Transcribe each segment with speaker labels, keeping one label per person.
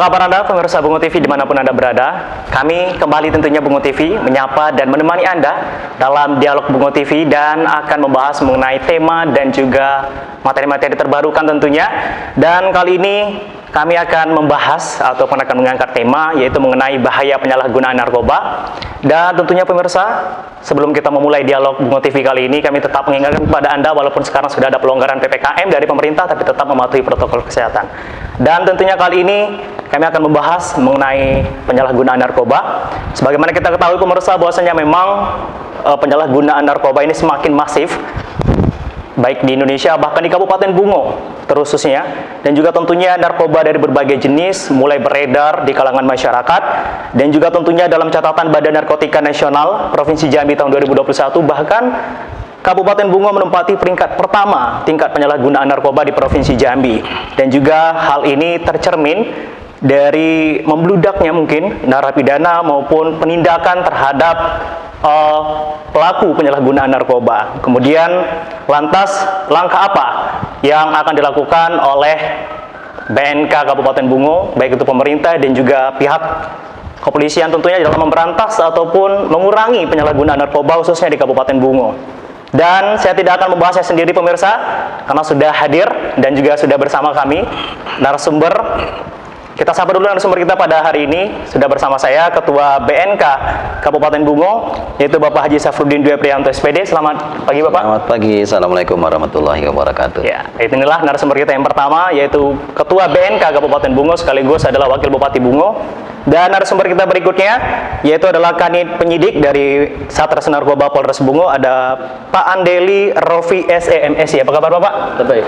Speaker 1: kabar Anda, pemirsa Bungo TV dimanapun Anda berada? Kami kembali tentunya Bungo TV menyapa dan menemani Anda dalam dialog Bungo TV dan akan membahas mengenai tema dan juga materi-materi terbarukan tentunya. Dan kali ini kami akan membahas ataupun akan mengangkat tema yaitu mengenai bahaya penyalahgunaan narkoba. Dan tentunya pemirsa, sebelum kita memulai dialog Bungo TV kali ini, kami tetap mengingatkan kepada Anda walaupun sekarang sudah ada pelonggaran PPKM dari pemerintah, tapi tetap mematuhi protokol kesehatan. Dan tentunya kali ini kami akan membahas mengenai penyalahgunaan narkoba. Sebagaimana kita ketahui pemirsa bahwasanya memang penyalahgunaan narkoba ini semakin masif, baik di Indonesia bahkan di Kabupaten Bungo terkhususnya, dan juga tentunya narkoba dari berbagai jenis mulai beredar di kalangan masyarakat, dan juga tentunya dalam catatan Badan Narkotika Nasional Provinsi Jambi tahun 2021 bahkan Kabupaten Bungo menempati peringkat pertama tingkat penyalahgunaan narkoba di Provinsi Jambi. Dan juga hal ini tercermin dari membludaknya mungkin narapidana maupun penindakan terhadap pelaku penyalahgunaan narkoba. Kemudian lantas langkah apa yang akan dilakukan oleh BNK Kabupaten Bungo, baik itu pemerintah dan juga pihak kepolisian tentunya dalam memberantas ataupun mengurangi penyalahgunaan narkoba khususnya di Kabupaten Bungo. Dan saya tidak akan membahasnya sendiri pemirsa, karena sudah hadir dan juga sudah bersama kami narasumber. Kita sapa dulu narasumber kita pada hari ini. Sudah bersama saya Ketua BNK Kabupaten Bungo, yaitu Bapak Haji Safruddin Dwi Prianto SPD. Selamat pagi Bapak.
Speaker 2: Selamat pagi, Assalamualaikum warahmatullahi wabarakatuh.
Speaker 1: Ya, inilah narasumber kita yang pertama, yaitu Ketua BNK Kabupaten Bungo sekaligus adalah Wakil Bupati Bungo. Dan narasumber kita berikutnya yaitu adalah Kanit Penyidik dari Satres Narkoba Polres Bungo, ada Pak Andeli Rofi SEMSI. Apa kabar Bapak?
Speaker 2: Baik.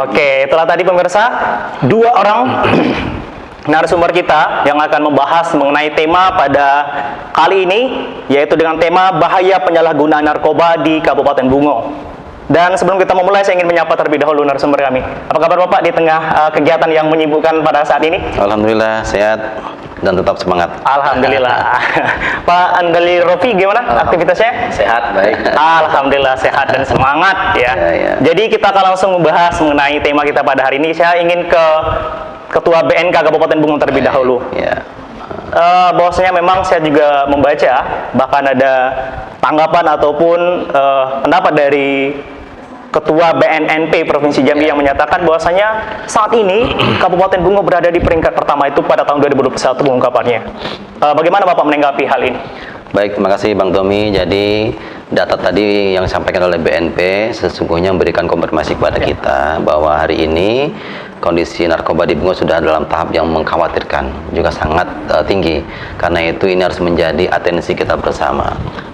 Speaker 1: Oke, itulah tadi pemirsa dua orang narasumber kita yang akan membahas mengenai tema pada kali ini, yaitu dengan tema bahaya penyalahgunaan narkoba di Kabupaten Bungo. Dan sebelum kita memulai, saya ingin menyapa terlebih dahulu narasumber kami. Apa kabar Bapak di tengah kegiatan yang menyibukkan pada saat ini?
Speaker 2: Alhamdulillah sehat dan tetap semangat.
Speaker 1: Alhamdulillah. Pak Andeli Rofi, gimana aktivitasnya?
Speaker 2: Sehat, baik.
Speaker 1: Alhamdulillah sehat dan semangat ya.
Speaker 2: Ya.
Speaker 1: Jadi kita akan langsung membahas mengenai tema kita pada hari ini. Saya ingin ke Ketua BNK Kabupaten Bungo terlebih dahulu.
Speaker 2: Ya.
Speaker 1: Bahwasanya memang saya juga membaca, bahkan ada tanggapan ataupun pendapat dari Ketua BNNP Provinsi Jambi yang menyatakan bahwasanya saat ini Kabupaten Bungo berada di peringkat pertama itu pada tahun 2021 pengungkapannya. Bagaimana Bapak menanggapi hal ini?
Speaker 2: Baik, terima kasih Bang Tommy. Jadi data tadi yang disampaikan oleh BNP sesungguhnya memberikan konfirmasi kepada kita bahwa hari ini kondisi narkoba di Bungo sudah dalam tahap yang mengkhawatirkan, juga sangat tinggi. Karena itu ini harus menjadi atensi kita bersama.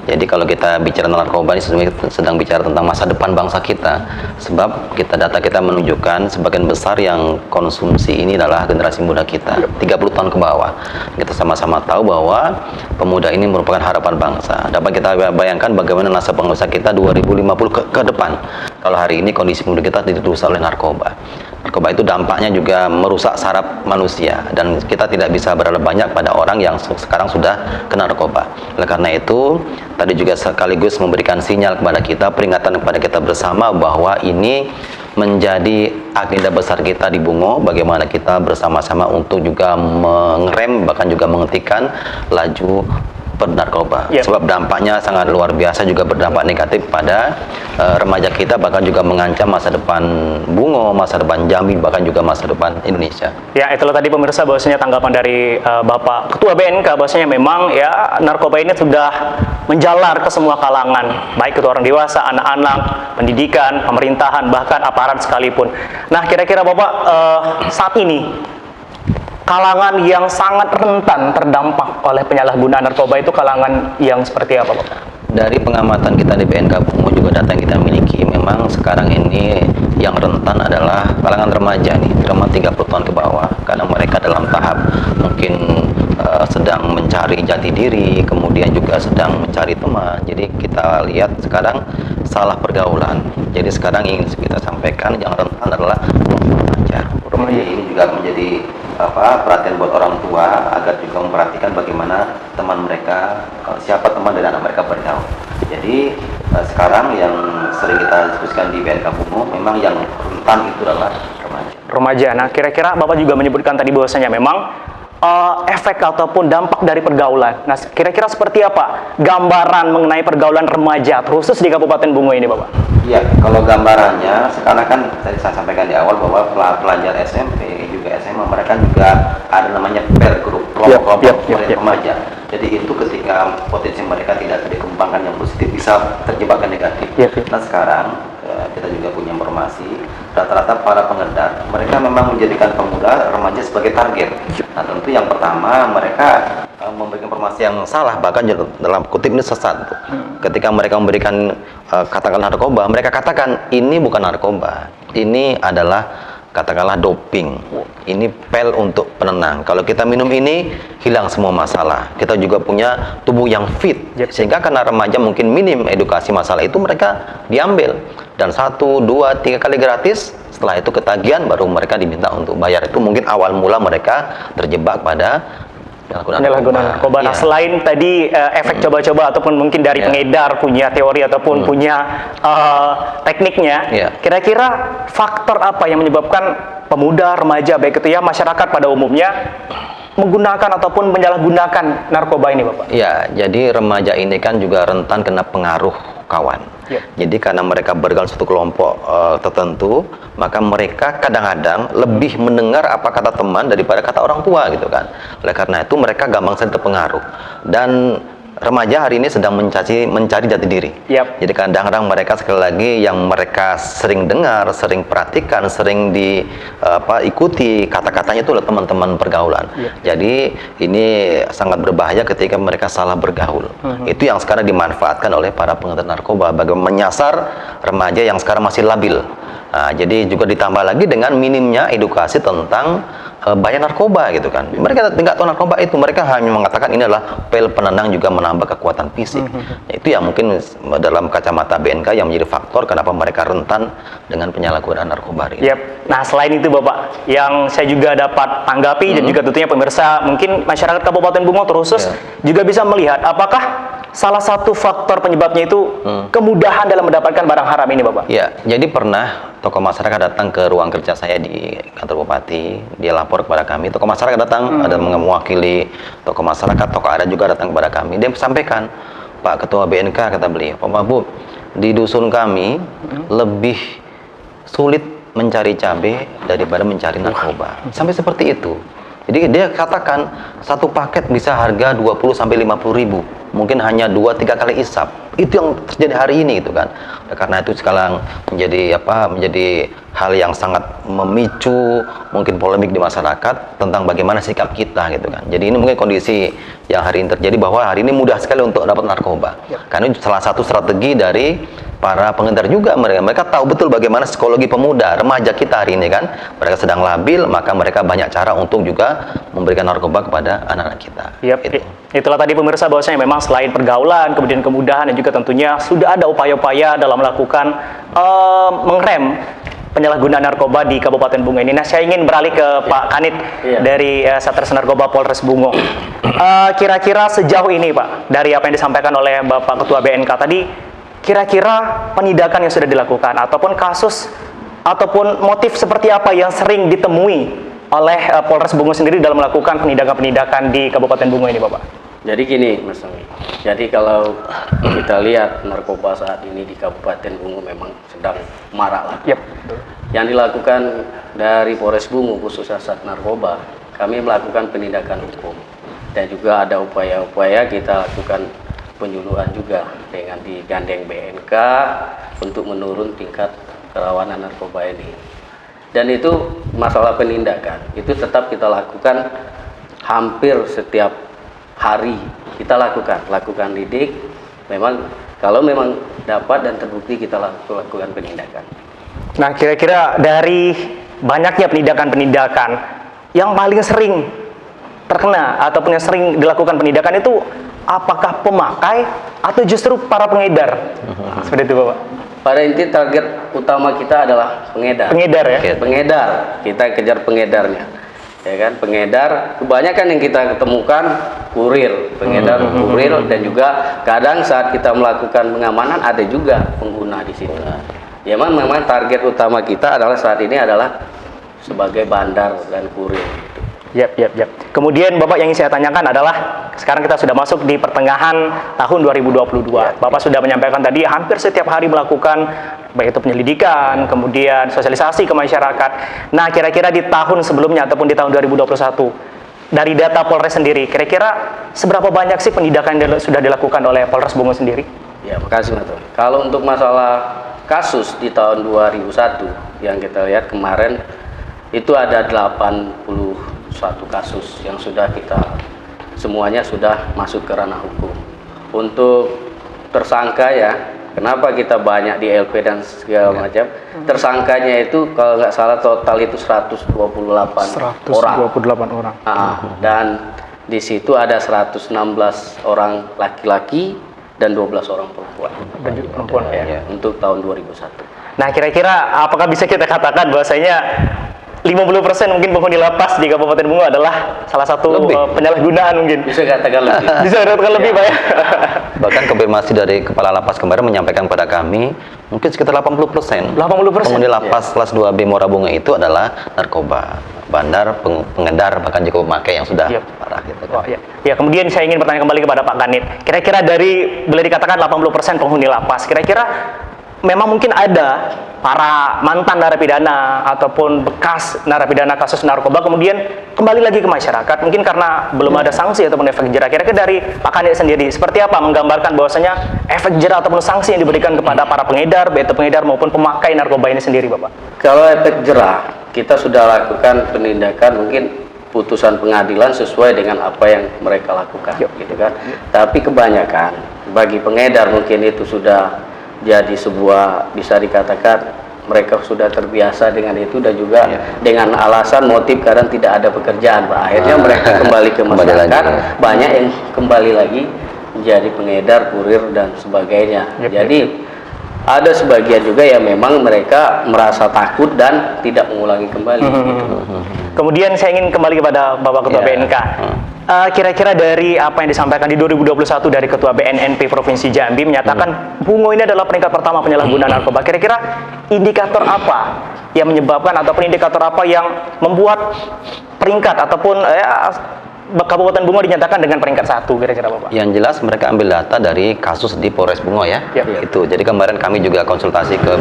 Speaker 2: Jadi kalau kita bicara narkoba ini sesungguhnya sedang bicara tentang masa depan bangsa kita. Sebab data kita menunjukkan sebagian besar yang konsumsi ini adalah generasi muda kita, 30 tahun ke bawah. Kita sama-sama tahu bahwa pemuda ini merupakan harapan bangsa. Dapat kita bayangkan bagaimana nasib bangsa kita 2050 ke depan. Kalau hari ini kondisi muda kita dirusak oleh narkoba. Narkoba itu dampaknya juga merusak saraf manusia, dan kita tidak bisa berharap banyak pada orang yang sekarang sudah kena narkoba. Oleh karena itu, tadi juga sekaligus memberikan sinyal kepada kita, peringatan kepada kita bersama bahwa ini menjadi agenda besar kita di Bungo, bagaimana kita bersama-sama untuk juga mengerem bahkan juga menghentikan laju narkoba. Sebab dampaknya sangat luar biasa, juga berdampak negatif pada remaja kita, bahkan juga mengancam masa depan Bungo, masa depan Jambi, bahkan juga masa depan Indonesia.
Speaker 1: Ya, itulah tadi pemirsa bahwasanya tanggapan dari Bapak Ketua BNK bahwasanya memang ya narkoba ini sudah menjalar ke semua kalangan, baik itu orang dewasa, anak-anak, pendidikan, pemerintahan, bahkan aparat sekalipun. Nah, kira-kira Bapak saat ini kalangan yang sangat rentan terdampak oleh penyalahgunaan narkoba itu kalangan yang seperti apa Bapak?
Speaker 2: Dari pengamatan kita di BNK Bungo, juga data yang kita miliki, memang sekarang ini yang rentan adalah kalangan remaja nih, terutama 30 tahun ke bawah, karena mereka dalam tahap mungkin sedang mencari jati diri, kemudian juga sedang mencari teman. Jadi kita lihat sekarang salah pergaulan. Jadi sekarang ingin kita sampaikan yang rentan adalah remaja. Ini juga menjadi perhatian buat orang tua agar juga memperhatikan bagaimana teman mereka, siapa teman dan anak mereka bergaul. Jadi sekarang yang sering kita diskusikan di BNK Bungo, memang yang rentan itu adalah remaja.
Speaker 1: Remaja. Nah, kira-kira Bapak juga menyebutkan tadi bahwasanya memang efek ataupun dampak dari pergaulan. Nah, kira-kira seperti apa gambaran mengenai pergaulan remaja, khusus di Kabupaten Bungo ini, Bapak?
Speaker 2: Iya, kalau gambarannya sekarang kan tadi saya sampaikan di awal bahwa pelajar SMP juga SMA mereka juga ada namanya peer group, kelompok-kelompok remaja. Jadi itu ketika potensi mereka tidak dikembangkan yang positif bisa terjebak ke negatif. Nah sekarang kita juga punya informasi rata-rata para pengedar mereka memang menjadikan pemuda remaja sebagai target. Nah tentu yang pertama mereka memberikan informasi yang salah, bahkan dalam kutip ini sesat. Ketika mereka memberikan katakanlah narkoba, mereka katakan ini bukan narkoba, ini adalah katakanlah doping, ini pil untuk penenang. Kalau kita minum ini hilang semua masalah. Kita juga punya tubuh yang fit, sehingga karena remaja mungkin minim edukasi masalah itu mereka diambil dan 1, 2, 3 kali gratis. Setelah itu ketagihan baru mereka diminta untuk bayar. Itu mungkin awal mula mereka terjebak pada
Speaker 1: penyalahgunaan narkoba. Nah, selain tadi efek coba-coba ataupun mungkin dari pengedar punya teori ataupun punya tekniknya, kira-kira faktor apa yang menyebabkan pemuda, remaja, baik itu ya masyarakat pada umumnya menggunakan ataupun menyalahgunakan narkoba ini, Bapak? Ya,
Speaker 2: jadi remaja ini kan juga rentan kena pengaruh kawan. Jadi karena mereka bergaul satu kelompok tertentu, maka mereka kadang-kadang lebih mendengar apa kata teman daripada kata orang tua gitu kan. Oleh karena itu mereka gampang sekali terpengaruh. Dan remaja hari ini sedang mencari jati diri. Jadi kadang-kadang mereka sekali lagi yang mereka sering dengar, sering perhatikan, sering ikuti kata-katanya itu adalah teman-teman pergaulan. Jadi ini sangat berbahaya ketika mereka salah bergaul. Itu yang sekarang dimanfaatkan oleh para pengedar narkoba, bagaimana menyasar remaja yang sekarang masih labil. Nah, jadi juga ditambah lagi dengan minimnya edukasi tentang bahaya narkoba gitu kan. Mereka tidak tahu narkoba itu, mereka hanya mengatakan ini adalah pil penenang juga menambah kekuatan fisik. Itu yang mungkin dalam kacamata BNK yang menjadi faktor kenapa mereka rentan dengan penyalahgunaan narkoba.
Speaker 1: Nah selain itu Bapak, yang saya juga dapat tanggapi dan juga tentunya pemirsa mungkin masyarakat Kabupaten Bungo terkhusus juga bisa melihat apakah salah satu faktor penyebabnya itu kemudahan dalam mendapatkan barang haram ini, Bapak? Ya, jadi pernah tokoh masyarakat datang ke ruang kerja saya di kantor bupati, dia lapor kepada kami. Tokoh masyarakat datang, ada mewakili tokoh masyarakat, tokoh adat juga datang kepada kami. Dia sampaikan, Pak Ketua BNK, kata beliau, Pak Bu, di dusun kami lebih sulit mencari cabai daripada mencari narkoba. Sampai seperti itu. Jadi dia katakan satu paket bisa harga 20 sampai 50 ribu, mungkin hanya 2-3 kali isap. Itu yang terjadi hari ini gitu kan. Karena itu sekarang menjadi hal yang sangat memicu mungkin polemik di masyarakat tentang bagaimana sikap kita gitu kan. Jadi ini mungkin kondisi yang hari ini terjadi bahwa hari ini mudah sekali untuk dapat narkoba. Karena itu salah satu strategi dari para pengedar juga, mereka tahu betul bagaimana psikologi pemuda, remaja kita hari ini kan. Mereka sedang labil, maka mereka banyak cara untuk juga memberikan narkoba kepada anak-anak kita. Itulah tadi pemirsa bahwasanya memang selain pergaulan, kemudian kemudahan dan juga tentunya sudah ada upaya-upaya dalam melakukan mengrem penyalahgunaan narkoba di Kabupaten Bungo ini. Nah, saya ingin beralih ke Pak Kanit dari Satres Narkoba Polres Bungo. Kira-kira sejauh ini Pak, dari apa yang disampaikan oleh Bapak Ketua BNK tadi, kira-kira penindakan yang sudah dilakukan ataupun kasus ataupun motif seperti apa yang sering ditemui oleh Polres Bungo sendiri dalam melakukan penindakan-penindakan di Kabupaten Bungo ini, Bapak?
Speaker 3: Jadi gini, Mas Tommy. Jadi kalau kita lihat narkoba saat ini di Kabupaten Bungo memang sedang marak lah. Yang dilakukan dari Polres Bungo khusus saat narkoba, kami melakukan penindakan hukum dan juga ada upaya-upaya kita lakukan penyuluhan juga dengan digandeng BNK untuk menurun tingkat kerawanan narkoba ini. Dan itu masalah penindakan itu tetap kita lakukan hampir setiap hari kita lakukan didik. Memang kalau memang dapat dan terbukti kita lakukan penindakan.
Speaker 1: Nah, kira-kira dari banyaknya penindakan-penindakan yang paling sering terkena ataupun yang sering dilakukan penindakan itu apakah pemakai atau justru para pengedar? Seperti itu, Bapak.
Speaker 3: Pada inti target utama kita adalah pengedar.
Speaker 1: Pengedar ya?
Speaker 3: Pengedar. Kita kejar pengedarnya. Ya kan? Pengedar, kebanyakan yang kita ketemukan kurir, pengedar kurir, dan juga kadang saat kita melakukan pengamanan ada juga pengguna di situ. Ya memang target utama kita adalah saat ini adalah sebagai bandar dan kurir.
Speaker 1: Kemudian Bapak yang ingin saya tanyakan adalah sekarang kita sudah masuk di pertengahan tahun 2022. Bapak sudah menyampaikan tadi hampir setiap hari melakukan baik itu penyelidikan, kemudian sosialisasi ke masyarakat. Nah, kira-kira di tahun sebelumnya ataupun di tahun 2021 dari data Polres sendiri, kira-kira seberapa banyak sih penindakan yang sudah dilakukan oleh Polres Bungo sendiri? Ya,
Speaker 3: makasih Mas Tony. Kalau untuk masalah kasus di tahun 2001 yang kita lihat kemarin itu ada 81 kasus yang sudah kita semuanya sudah masuk ke ranah hukum. Untuk tersangka ya, kenapa kita banyak di LP dan segala macam? Tersangkanya itu kalau nggak salah total itu 128 orang. Dan di situ ada 116 orang laki-laki dan 12 orang perempuan. Untuk tahun 2001.
Speaker 1: Nah, kira-kira apakah bisa kita katakan bahwasanya 50% mungkin penghuni lapas di Kabupaten Bungo adalah salah satu penyalahgunaan mungkin?
Speaker 3: Bisa katakan lebih.
Speaker 1: Bisa katakan lebih, Pak ya?
Speaker 2: Bahkan konfirmasi dari Kepala Lapas kemarin menyampaikan pada kami mungkin sekitar 80%.
Speaker 1: 80%?
Speaker 2: Penghuni lapas kelas 2B Muara Bungo itu adalah narkoba, bandar, pengedar, bahkan juga pemakai yang sudah parah gitu kan.
Speaker 1: Ya, kemudian saya ingin bertanya kembali kepada Pak Kanit. Kira-kira dari boleh dikatakan 80% penghuni lapas, kira-kira memang mungkin ada para mantan narapidana ataupun bekas narapidana kasus narkoba kemudian kembali lagi ke masyarakat mungkin karena belum ada sanksi ataupun efek jerah. Kira-kira dari Pak Kanit sendiri seperti apa menggambarkan bahwasanya efek jerah ataupun sanksi yang diberikan kepada para pengedar, baik itu pengedar maupun pemakai narkoba ini sendiri, Bapak?
Speaker 3: Kalau efek jerah, kita sudah lakukan penindakan mungkin putusan pengadilan sesuai dengan apa yang mereka lakukan, gitu kan. Tapi kebanyakan bagi pengedar mungkin itu sudah jadi sebuah, bisa dikatakan mereka sudah terbiasa dengan itu dan juga dengan alasan motif kadang tidak ada pekerjaan, Pak. Akhirnya mereka kembali ke masyarakat, banyak yang kembali lagi menjadi pengedar, kurir dan sebagainya. Jadi ada sebagian juga yang memang mereka merasa takut dan tidak mengulangi kembali.
Speaker 1: Kemudian saya ingin kembali kepada Bapak Ketua BNK. Kira-kira dari apa yang disampaikan di 2021 dari Ketua BNNP Provinsi Jambi menyatakan Bungo ini adalah peringkat pertama penyalahgunaan narkoba. Kira-kira indikator apa yang menyebabkan ataupun indikator apa yang membuat peringkat ataupun Kabupaten Bungo dinyatakan dengan peringkat 1 kira-kira, Bapak?
Speaker 2: Yang jelas mereka ambil data dari kasus di Polres Bungo ya. Itu. Jadi kemarin kami juga konsultasi ke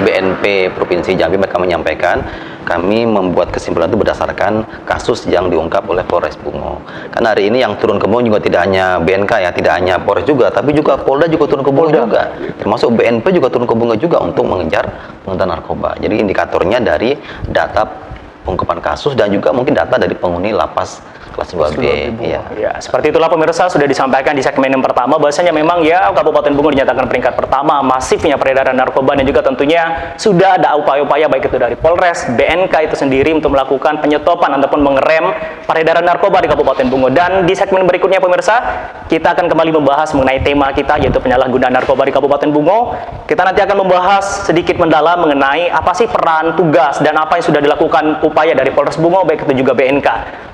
Speaker 2: BNP Provinsi Jambi, mereka menyampaikan kami membuat kesimpulan itu berdasarkan kasus yang diungkap oleh Polres Bungo. Karena hari ini yang turun ke Bungo juga tidak hanya BNK ya, tidak hanya Polres juga, tapi juga Polda juga turun ke Bungo juga. Termasuk BNP juga turun ke Bungo juga untuk mengejar pengedar narkoba. Jadi indikatornya dari data pengungkapan kasus dan juga mungkin data dari penghuni lapas kelas 2B.
Speaker 1: Seperti itulah pemirsa, sudah disampaikan di segmen yang pertama bahwasanya memang ya Kabupaten Bungo dinyatakan peringkat pertama masifnya peredaran narkoba dan juga tentunya sudah ada upaya-upaya baik itu dari Polres, BNK itu sendiri untuk melakukan penyetopan ataupun mengerem peredaran narkoba di Kabupaten Bungo. Dan di segmen berikutnya pemirsa, kita akan kembali membahas mengenai tema kita yaitu penyalahgunaan narkoba di Kabupaten Bungo. Kita nanti akan membahas sedikit mendalam mengenai apa sih peran, tugas dan apa yang sudah dilakukan upaya dari Polres Bungo baik itu juga BNK.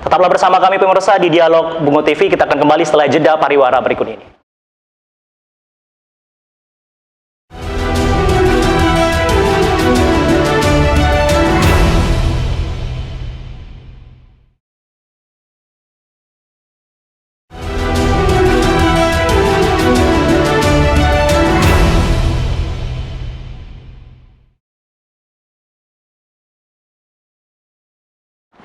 Speaker 1: Tetaplah bersama kami pemirsa di Dialog Bungo TV. Kita akan kembali setelah jeda pariwara berikut ini.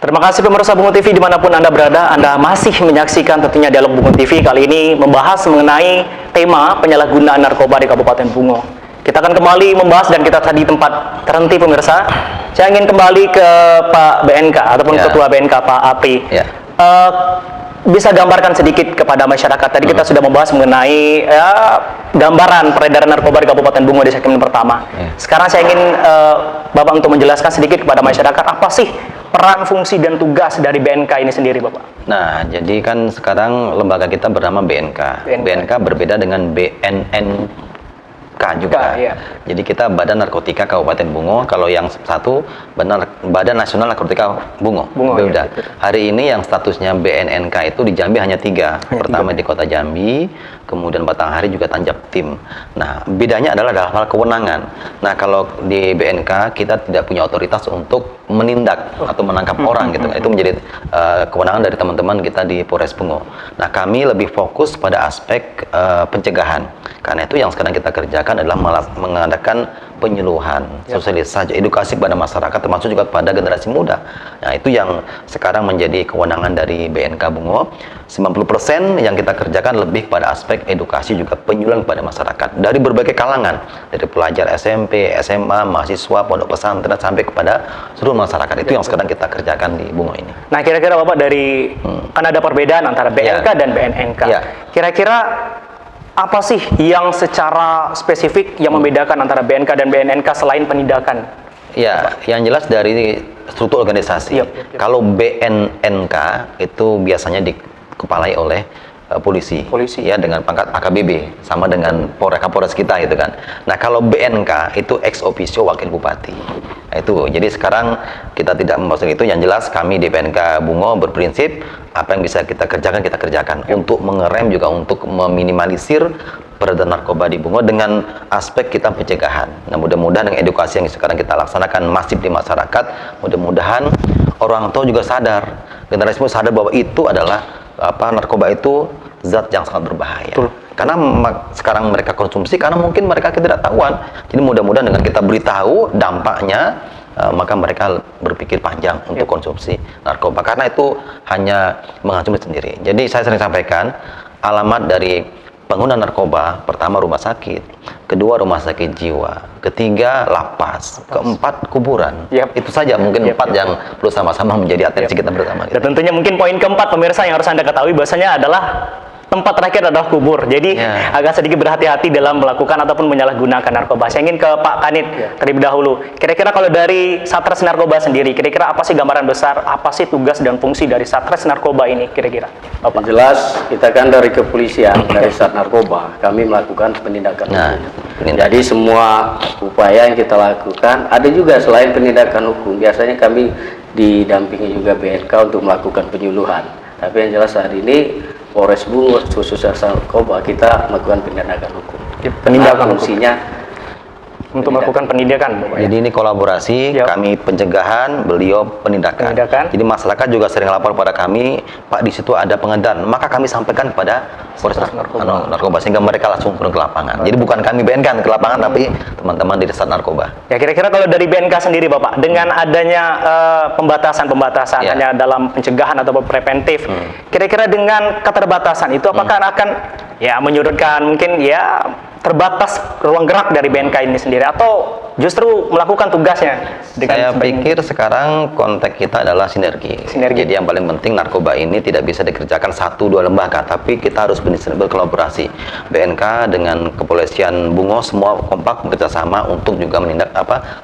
Speaker 1: Terima kasih pemirsa Bungo TV dimanapun Anda berada. Anda masih menyaksikan tentunya Dialog Bungo TV. Kali ini membahas mengenai tema penyalahgunaan narkoba di Kabupaten Bungo. Kita akan kembali membahas dan kita tadi tempat terhenti pemirsa. Saya ingin kembali ke Pak BNK ataupun Ketua BNK Pak Apri. Bisa gambarkan sedikit kepada masyarakat. Tadi kita sudah membahas mengenai gambaran peredaran narkoba di Kabupaten Bungo di segmen pertama. Sekarang saya ingin Bapak untuk menjelaskan sedikit kepada masyarakat apa sih peran, fungsi, dan tugas dari BNK ini sendiri, Bapak?
Speaker 2: Nah, jadi kan sekarang lembaga kita bernama BNK. BNK berbeda dengan BNNK BNK juga.
Speaker 1: iya.
Speaker 2: Jadi kita Badan Narkotika Kabupaten Bungo, kalau yang satu Badan Nasional Narkotika Bungo.
Speaker 1: Iya.
Speaker 2: Hari ini yang statusnya BNNK itu di Jambi hanya 3. Pertama di Kota Jambi, kemudian Batanghari juga Tanjab Tim. Nah, bedanya adalah dalam hal kewenangan. Nah, kalau di BNK kita tidak punya otoritas untuk menindak atau menangkap orang gitu kan. Itu menjadi kewenangan dari teman-teman kita di Polres Bungo. Nah, kami lebih fokus pada aspek pencegahan. Karena itu yang sekarang kita kerjakan adalah mengadakan penyuluhan, sosialisasi, edukasi kepada masyarakat, termasuk juga kepada generasi muda. Nah, itu yang sekarang menjadi kewenangan dari BNK Bungo. 90% yang kita kerjakan lebih pada aspek edukasi juga penyuluhan kepada masyarakat dari berbagai kalangan, dari pelajar SMP, SMA, mahasiswa, pondok pesantren sampai kepada seluruh masyarakat. Itu yang sekarang kita kerjakan di Bungo ini.
Speaker 1: Nah, kira-kira Bapak dari kan ada perbedaan antara BNK dan BNNK. Kira-kira apa sih yang secara spesifik yang membedakan antara BNK dan BNNK selain penindakan?
Speaker 2: Ya, yang jelas dari struktur organisasi. Kalau BNNK itu biasanya dikepalai oleh polisi, ya, dengan pangkat AKBP sama dengan Kapolres kita gitu kan. Nah, kalau BNK itu ex officio wakil bupati. Nah, itu jadi sekarang kita tidak membahas itu. Yang jelas kami di BNK Bungo berprinsip apa yang bisa kita kerjakan untuk mengerem juga untuk meminimalisir peredaran narkoba di Bungo dengan aspek kita pencegahan. Nah, mudah-mudahan dengan edukasi yang sekarang kita laksanakan masif di masyarakat, mudah-mudahan orang tua juga sadar, generasi muda sadar bahwa itu adalah narkoba itu zat yang sangat berbahaya. Betul. Karena sekarang mereka konsumsi karena mungkin mereka ketidaktahuan. Jadi mudah-mudahan dengan kita beritahu dampaknya, maka mereka berpikir panjang untuk konsumsi narkoba. Karena itu hanya mengonsumsi sendiri. Jadi saya sering sampaikan alamat dari pengguna narkoba, pertama rumah sakit, kedua rumah sakit jiwa, ketiga lapas, keempat kuburan. Itu saja mungkin empat yang perlu sama-sama menjadi atensi kita bersama.
Speaker 1: Dan tentunya mungkin poin keempat pemirsa yang harus Anda ketahui bahwasanya adalah tempat terakhir adalah kubur. Jadi agak sedikit berhati-hati dalam melakukan ataupun menyalahgunakan narkoba. Saya ingin ke Pak Kanit terlebih dahulu. Kira-kira kalau dari Satres Narkoba sendiri, kira-kira apa sih gambaran besar, apa sih tugas dan fungsi dari Satres Narkoba ini kira-kira?
Speaker 3: Yang jelas kita kan dari kepolisian, dari Sat Narkoba, kami melakukan penindakan hukum. Jadi semua upaya yang kita lakukan, ada juga selain penindakan hukum, biasanya kami didampingi juga BNK untuk melakukan penyuluhan. Tapi yang jelas saat ini Polres Bungo khusus narkoba kita melakukan penindakan hukum.
Speaker 1: Penindakan
Speaker 3: fungsinya
Speaker 1: untuk melakukan pendidikan.
Speaker 2: Jadi ini kolaborasi, kami pencegahan, beliau penindakan. Jadi masyarakat juga sering lapor pada kami, Pak di situ ada pengedaran, maka kami sampaikan kepada Polres Narkoba sehingga mereka langsung turun ke lapangan. Jadi bukan kami BNK ke lapangan, tapi teman-teman di Sat Narkoba.
Speaker 1: Ya, kira-kira kalau dari BNK sendiri Bapak, dengan adanya pembatasan hanya dalam pencegahan atau preventif, kira-kira dengan keterbatasan itu apakah akan menyurutkan mungkin terbatas ruang gerak dari BNK ini sendiri atau justru melakukan tugasnya?
Speaker 2: Saya pikir sekarang konteks kita adalah sinergi. Jadi yang paling penting narkoba ini tidak bisa dikerjakan 1-2 lembaga, tapi kita harus berkolaborasi. BNK dengan Kepolisian Bungo semua kompak bekerjasama untuk juga menindak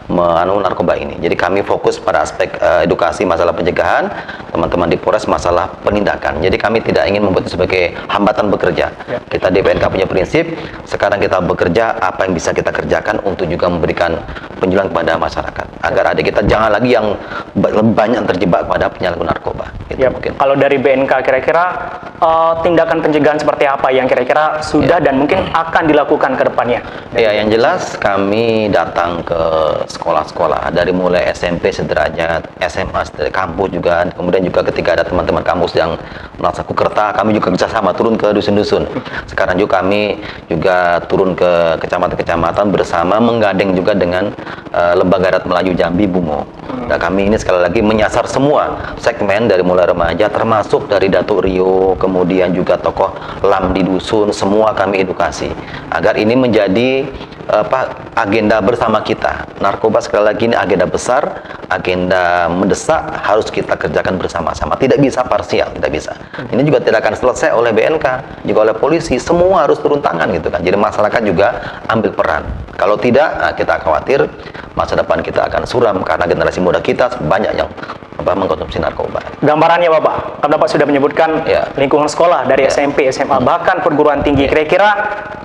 Speaker 2: narkoba ini. Jadi kami fokus pada aspek edukasi masalah pencegahan, teman-teman di Polres masalah penindakan. Jadi kami tidak ingin membuat itu sebagai hambatan bekerja. Kita di BNK punya prinsip, sekarang kita bekerja apa yang bisa kita kerjakan untuk juga memberikan penyuluhan kepada masyarakat agar adik kita jangan lagi yang lebih banyak terjebak pada penyalahgunaan narkoba. Itu mungkin.
Speaker 1: Kalau dari BNK kira-kira tindakan pencegahan seperti apa yang kira-kira sudah dan mungkin akan dilakukan ke depannya?
Speaker 2: Ya, yang jelas kami datang ke sekolah-sekolah dari mulai SMP sederajat, SMA dari kampus juga, kemudian juga ketika ada teman-teman kampus yang merasa kukerta, kami juga bersama turun ke dusun-dusun. Sekarang juga kami juga turun ke kecamatan-kecamatan bersama menggandeng juga dengan Lembaga Adat Melayu Jambi Bungo. Nah, kami ini sekali lagi menyasar semua segmen dari mulai remaja termasuk dari Datuk Rio, kemudian juga tokoh LAM di dusun, semua kami edukasi agar ini menjadi agenda bersama kita. Narkoba sekali lagi ini agenda besar, agenda mendesak, harus kita kerjakan bersama-sama. Tidak bisa parsial, tidak bisa. Ini juga tidak akan selesai oleh BNK, juga oleh polisi, semua harus turun tangan gitu kan. Jadi masyarakat juga ambil peran. Kalau tidak, kita khawatir masa depan kita akan suram karena generasi muda kita banyak yang mengkonsumsi narkoba.
Speaker 1: Gambarannya Bapak, kan Bapak sudah menyebutkan
Speaker 2: Ya.
Speaker 1: lingkungan sekolah dari SMP, SMA, bahkan perguruan tinggi. Kira-kira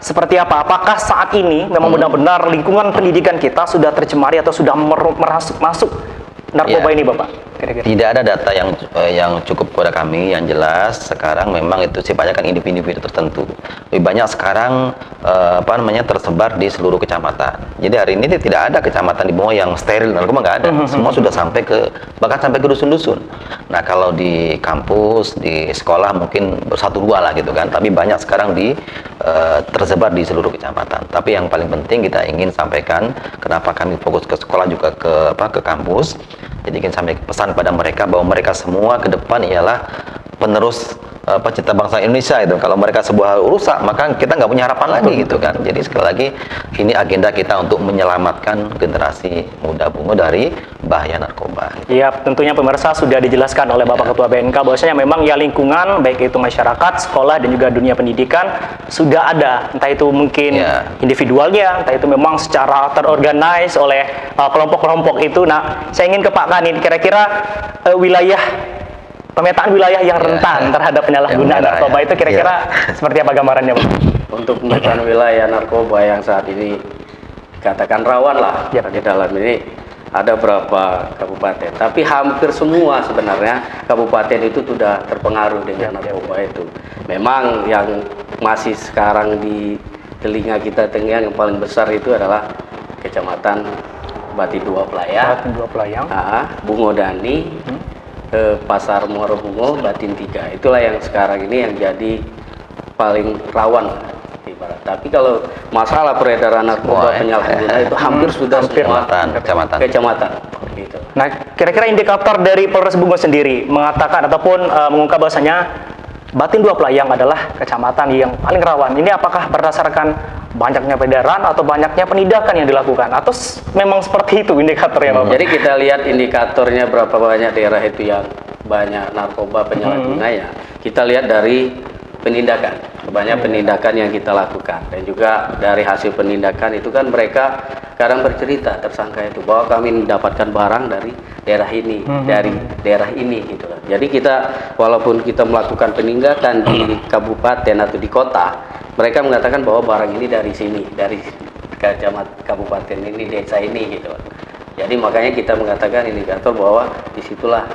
Speaker 1: seperti apa? Apakah saat ini memang benar-benar lingkungan pendidikan kita sudah tercemari atau sudah masuk narkoba
Speaker 2: Ya.
Speaker 1: ini Bapak? Kira-kira.
Speaker 2: Tidak ada data yang cukup kepada kami. Yang jelas sekarang memang itu sifatnya kan individu tertentu. Lebih banyak sekarang tersebar di seluruh kecamatan. Jadi hari ini tidak ada kecamatan di Bungo yang steril narkoba, nggak ada. Semua sudah bahkan sampai ke dusun-dusun. Nah kalau di kampus, di sekolah mungkin bersatu dua lah gitu kan. Tapi banyak sekarang tersebar di seluruh kecamatan. Tapi yang paling penting kita ingin sampaikan, kenapa kami fokus ke sekolah juga ke kampus. Jadi ingin sampaikan pesan pada mereka bahwa mereka semua ke depan ialah penerus cita bangsa Indonesia itu. Kalau mereka sebuah rusak, maka kita nggak punya harapan lagi gitu kan. Jadi sekali lagi ini agenda kita untuk menyelamatkan generasi muda Bungo dari bahaya narkoba.
Speaker 1: Iya, tentunya pemirsa sudah dijelaskan oleh Bapak Ketua BNK bahwasanya memang ya lingkungan baik itu masyarakat, sekolah dan juga dunia pendidikan sudah ada, entah itu mungkin individualnya, entah itu memang secara terorganize oleh kelompok-kelompok itu. Nah, saya ingin ke Pak Kanin, kira-kira pemetaan wilayah yang rentan terhadap penyalahgunaan narkoba itu kira-kira seperti apa gambarannya, Pak?
Speaker 3: Untuk pemetaan wilayah narkoba yang saat ini katakan rawan lah, di dalam ini ada berapa kabupaten, tapi hampir semua sebenarnya kabupaten itu sudah terpengaruh dengan narkoba itu. Memang yang masih sekarang di telinga kita tengah yang paling besar itu adalah Kecamatan Bati Dua Pelayang, Bungo Dani, Pasar Muaro Bungo, Batin 3. Itulah yang sekarang ini yang jadi paling rawan ibarat. Tapi kalau masalah peredaran narkoba penyalahgunaan itu hampir sudah semua kecamatan. Gitu.
Speaker 1: Nah, kira-kira indikator dari Polres Bungo sendiri mengatakan ataupun mengungkap bahwasanya Batin Dua Pelayang adalah kecamatan yang paling rawan. Ini apakah berdasarkan banyaknya peredaran atau banyaknya penindakan yang dilakukan, atau memang seperti itu indikatornya, Bapak?
Speaker 3: Jadi kita lihat indikatornya berapa banyak daerah itu yang banyak narkoba penyalahgunanya. Kita lihat dari penindakan, banyak penindakan yang kita lakukan, dan juga dari hasil penindakan itu kan mereka kadang bercerita tersangka itu bahwa kami mendapatkan barang dari daerah ini, dari daerah ini gitu. Jadi kita walaupun kita melakukan penindakan di kabupaten atau di kota, mereka mengatakan bahwa barang ini dari sini, dari kabupaten ini, desa ini gitu. Jadi makanya kita mengatakan indikator bahwa disitulah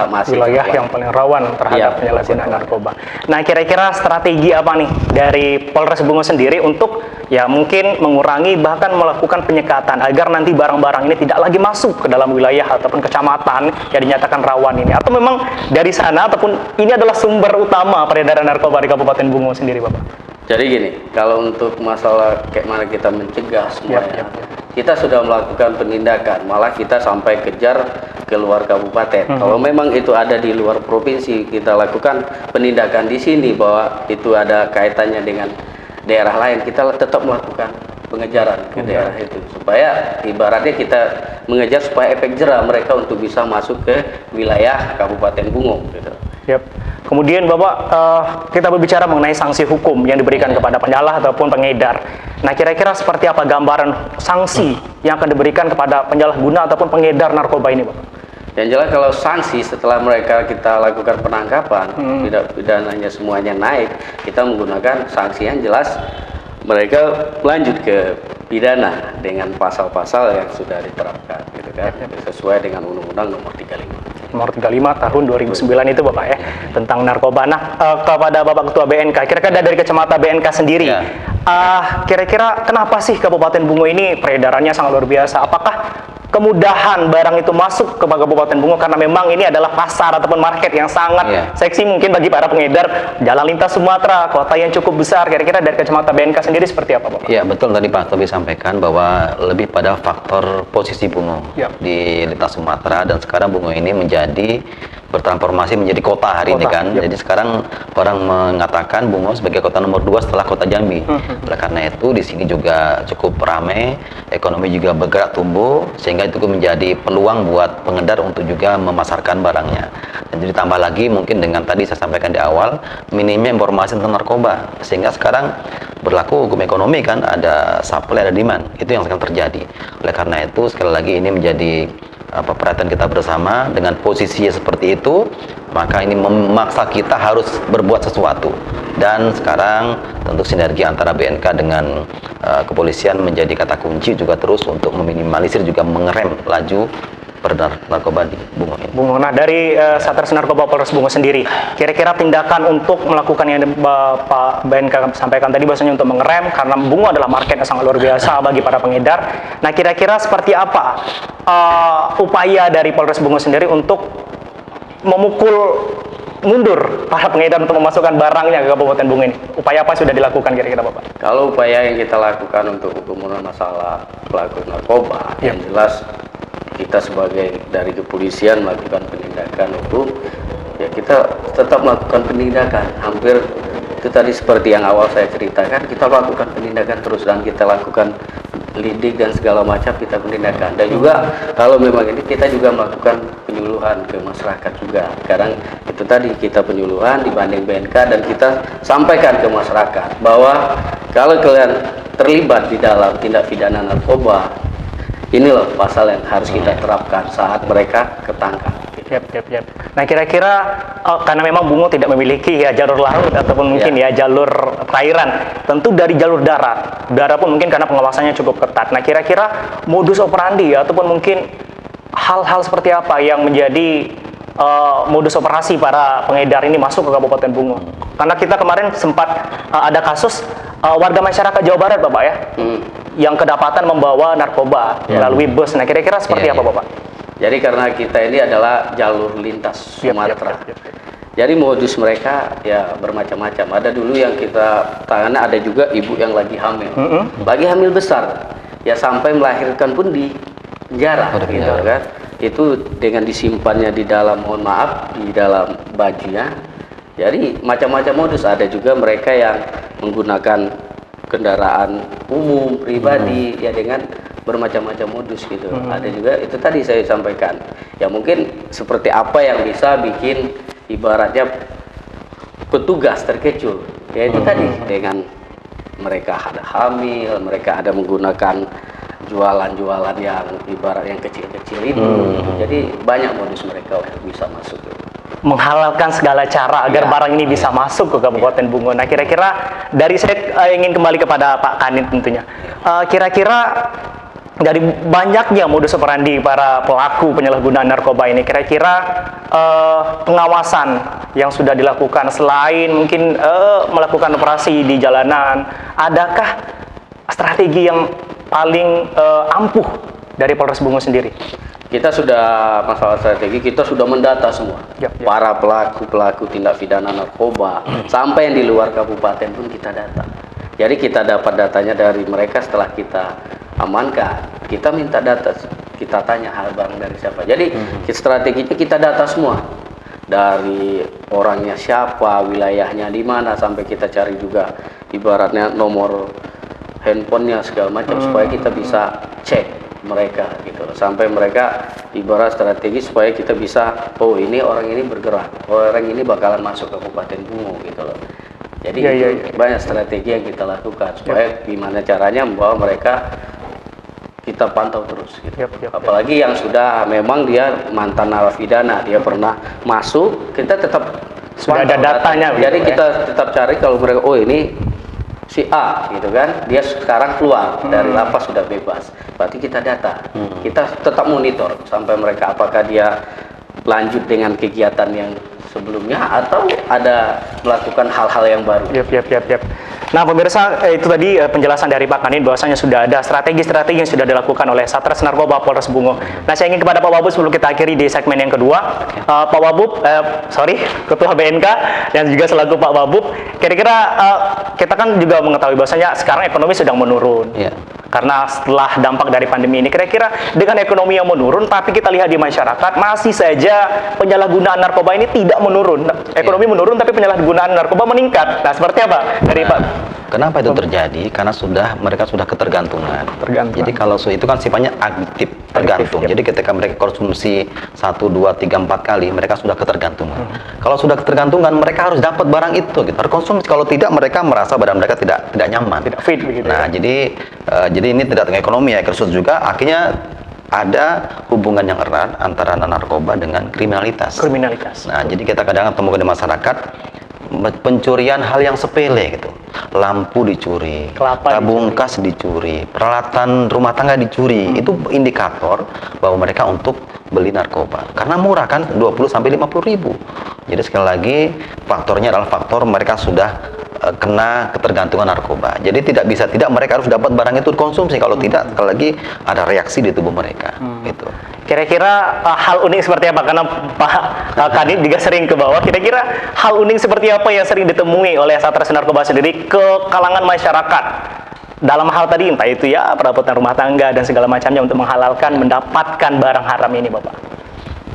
Speaker 3: masih
Speaker 1: wilayah yang paling rawan terhadap penyalahgunaan narkoba. Nah, kira-kira strategi apa nih dari Polres Bungo sendiri untuk ya mungkin mengurangi bahkan melakukan penyekatan agar nanti barang-barang ini tidak lagi masuk ke dalam wilayah ataupun kecamatan yang dinyatakan rawan ini, atau memang dari sana ataupun ini adalah sumber utama peredaran narkoba di Kabupaten Bungo sendiri, Bapak?
Speaker 3: Jadi gini, kalau untuk masalah kayak mana kita mencegah semuanya, kita sudah melakukan penindakan, malah kita sampai kejar ke luar kabupaten. Kalau memang itu ada di luar provinsi, kita lakukan penindakan di sini bahwa itu ada kaitannya dengan daerah lain, kita tetap melakukan pengejaran ke daerah itu, supaya ibaratnya kita mengejar supaya efek jerah mereka untuk bisa masuk ke wilayah Kabupaten Bungo gitu.
Speaker 1: Kemudian Bapak, kita berbicara mengenai sanksi hukum yang diberikan kepada penyalah ataupun pengedar. Nah, kira-kira seperti apa gambaran sanksi yang akan diberikan kepada penyalahguna ataupun pengedar narkoba ini, Bapak?
Speaker 3: Yang jelas kalau sanksi setelah mereka kita lakukan penangkapan, tidak pidananya semuanya naik, kita menggunakan sanksi yang jelas mereka lanjut ke pidana dengan pasal-pasal yang sudah diterapkan gitu kan, sesuai dengan Undang-Undang Nomor
Speaker 1: 35 tahun 2009 itu, Bapak ya, tentang narkoba. Nah, kepada Bapak Ketua BNK, kira-kira dari Kecamatan BNK sendiri, kira-kira kenapa sih Kabupaten Bungo ini peredarannya sangat luar biasa? Apakah kemudahan barang itu masuk ke Kabupaten Bungo karena memang ini adalah pasar ataupun market yang sangat seksi mungkin bagi para pengedar, jalan lintas Sumatera, kota yang cukup besar? Kira-kira dari Kecamatan BNK sendiri seperti apa, Bapak?
Speaker 2: Iya, betul tadi Pak Tobi sampaikan bahwa lebih pada faktor posisi Bungo di lintas Sumatera, dan sekarang Bungo ini bertransformasi menjadi kota hari ini kan. Jadi sekarang orang mengatakan Bungo sebagai kota nomor 2 setelah kota Jambi. Oleh karena itu di sini juga cukup ramai, ekonomi juga bergerak tumbuh, sehingga itu menjadi peluang buat pengedar untuk juga memasarkan barangnya. Dan jadi tambah lagi mungkin dengan tadi saya sampaikan di awal, minimnya informasi tentang narkoba, sehingga sekarang berlaku hukum ekonomi kan, ada supply ada demand, itu yang sekarang terjadi. Oleh karena itu sekali lagi ini menjadi perhatian kita bersama dengan posisinya seperti itu, maka ini memaksa kita harus berbuat sesuatu. Dan sekarang tentu sinergi antara BNK dengan kepolisian menjadi kata kunci juga terus untuk meminimalisir juga mengerem laju narkoba di Bungo ini.
Speaker 1: Nah, dari Satres Narkoba Polres Bungo sendiri, kira-kira tindakan untuk melakukan yang Pak BNK sampaikan tadi, bahwasanya untuk mengerem, karena Bungo adalah market yang sangat luar biasa bagi para pengedar. Nah, kira-kira seperti apa upaya dari Polres Bungo sendiri untuk memukul mundur para pengedar untuk memasukkan barangnya ke Kabupaten Bungo ini? Upaya apa sudah dilakukan kira-kira, Bapak?
Speaker 3: Kalau upaya yang kita lakukan untuk pemulihan masalah pelaku narkoba, yang jelas kita sebagai dari kepolisian melakukan penindakan hukum, ya kita tetap melakukan penindakan. Hampir itu tadi seperti yang awal saya ceritakan, kita lakukan penindakan terus, dan kita lakukan lidik dan segala macam kita penindakan. Dan juga kalau memang ini kita juga melakukan penyuluhan ke masyarakat juga. Sekarang itu tadi kita penyuluhan dibanding BNK, dan kita sampaikan ke masyarakat bahwa kalau kalian terlibat di dalam tindak pidana narkoba, ini loh pasal yang harus kita terapkan saat mereka ketangkap.
Speaker 1: Yap. Nah, kira-kira karena memang Bungo tidak memiliki jalur laut ataupun mungkin jalur perairan, tentu dari jalur darat pun mungkin karena pengawasannya cukup ketat. Nah, kira-kira modus operandi ataupun mungkin hal-hal seperti apa yang menjadi modus operasi para pengedar ini masuk ke Kabupaten Bungo? Karena kita kemarin sempat ada kasus warga masyarakat Jawa Barat, Bapak ya, yang kedapatan membawa narkoba melalui bus. Nah, kira-kira seperti apa, Bapak?
Speaker 3: Jadi karena kita ini adalah jalur lintas Sumatera. Jadi modus mereka ya bermacam-macam. Ada dulu yang kita tangani, ada juga ibu yang lagi hamil. Lagi hamil besar. Ya sampai melahirkan pun di penjara gitu kan. Itu dengan disimpannya di dalam, mohon maaf, di dalam bajunya. Jadi macam-macam modus. Ada juga mereka yang menggunakan kendaraan umum pribadi ya dengan bermacam-macam modus gitu. Ada juga itu tadi saya sampaikan. Ya mungkin seperti apa yang bisa bikin ibaratnya petugas terkecoh. Ya itu tadi dengan mereka ada hamil, mereka ada menggunakan jualan-jualan yang ibarat yang kecil-kecil itu. Jadi banyak modus mereka yang bisa masuk.
Speaker 1: Menghalalkan segala cara agar barang ini bisa masuk ke Kabupaten Bungo. Nah, kira-kira dari saya ingin kembali kepada Pak Kanit tentunya. Kira-kira dari banyaknya modus operandi para pelaku penyalahgunaan narkoba ini, kira-kira pengawasan yang sudah dilakukan selain mungkin melakukan operasi di jalanan, adakah strategi yang paling ampuh dari Polres Bungo sendiri?
Speaker 3: Kita sudah masalah strategi, kita sudah mendata semua para pelaku tindak pidana narkoba sampai yang di luar kabupaten pun kita data. Jadi kita dapat datanya dari mereka setelah kita amankan. Kita minta data, kita tanya hal barang dari siapa. Jadi strateginya kita data semua, dari orangnya siapa, wilayahnya di mana, sampai kita cari juga ibaratnya nomor handphonenya segala macam supaya kita bisa cek mereka gitu, sampai mereka ibarat strategi supaya kita bisa, oh ini orang ini bergerak, orang ini bakalan masuk ke Kabupaten Bungo gitu loh. Jadi banyak strategi yang kita lakukan supaya gimana caranya membawa mereka kita pantau terus gitu. Apalagi yang sudah memang dia mantan narapidana, dia pernah masuk, kita tetap
Speaker 1: sudah ada datanya.
Speaker 3: Jadi kita tetap cari kalau mereka, oh ini si A gitu kan, dia sekarang keluar dari lapas sudah bebas, berarti kita data, kita tetap monitor sampai mereka apakah dia lanjut dengan kegiatan yang sebelumnya atau ada melakukan hal-hal yang baru.
Speaker 1: Nah, pemirsa, itu tadi penjelasan dari Pak Kanit bahwasanya sudah ada strategi-strategi yang sudah dilakukan oleh Satres Narkoba Polres Bungo. Nah, saya ingin kepada Pak Wabub sebelum kita akhiri di segmen yang kedua. Pak Wabub, Ketua BNK dan juga selaku Pak Wabub, kira-kira kita kan juga mengetahui bahwasanya sekarang ekonomi sedang menurun. Karena setelah dampak dari pandemi ini, kira-kira dengan ekonomi yang menurun, tapi kita lihat di masyarakat masih saja penyalahgunaan narkoba ini tidak menurun. Ekonomi menurun, tapi penyalahgunaan narkoba meningkat. Nah, seperti apa dari Pak?
Speaker 2: Kenapa itu terjadi? Karena mereka sudah ketergantungan. Jadi kalau itu kan sifatnya adiktif, tergantung. Jadi ketika mereka konsumsi 1, 2, 3, 4 kali, mereka sudah ketergantungan. Kalau sudah ketergantungan, mereka harus dapat barang itu, gitu. Harus konsumsi. Kalau tidak, mereka merasa badan mereka tidak nyaman,
Speaker 1: tidak fit begitu.
Speaker 2: Nah, jadi ini tidak dengan ekonomi ya, terus juga akhirnya ada hubungan yang erat antara narkoba dengan kriminalitas. Nah, jadi kita kadang temukan di masyarakat pencurian hal yang sepele gitu. Lampu dicuri, tabung kas dicuri, peralatan rumah tangga dicuri. Itu indikator bahwa mereka untuk beli narkoba. Karena murah kan, 20 sampai 50 ribu. Jadi sekali lagi faktornya adalah faktor mereka sudah kena ketergantungan narkoba. Jadi tidak mereka harus dapat barang itu konsumsi. Kalau tidak, sekali lagi ada reaksi di tubuh mereka. Gitu.
Speaker 1: Kira-kira hal unik seperti apa? Karena Pak Kadit juga sering ke bawah. Kira-kira hal unik seperti apa yang sering ditemui oleh Satres Narkoba sendiri ke kalangan masyarakat dalam hal tadi, entah itu ya perabotan rumah tangga dan segala macamnya untuk menghalalkan mendapatkan barang haram ini, Bapak?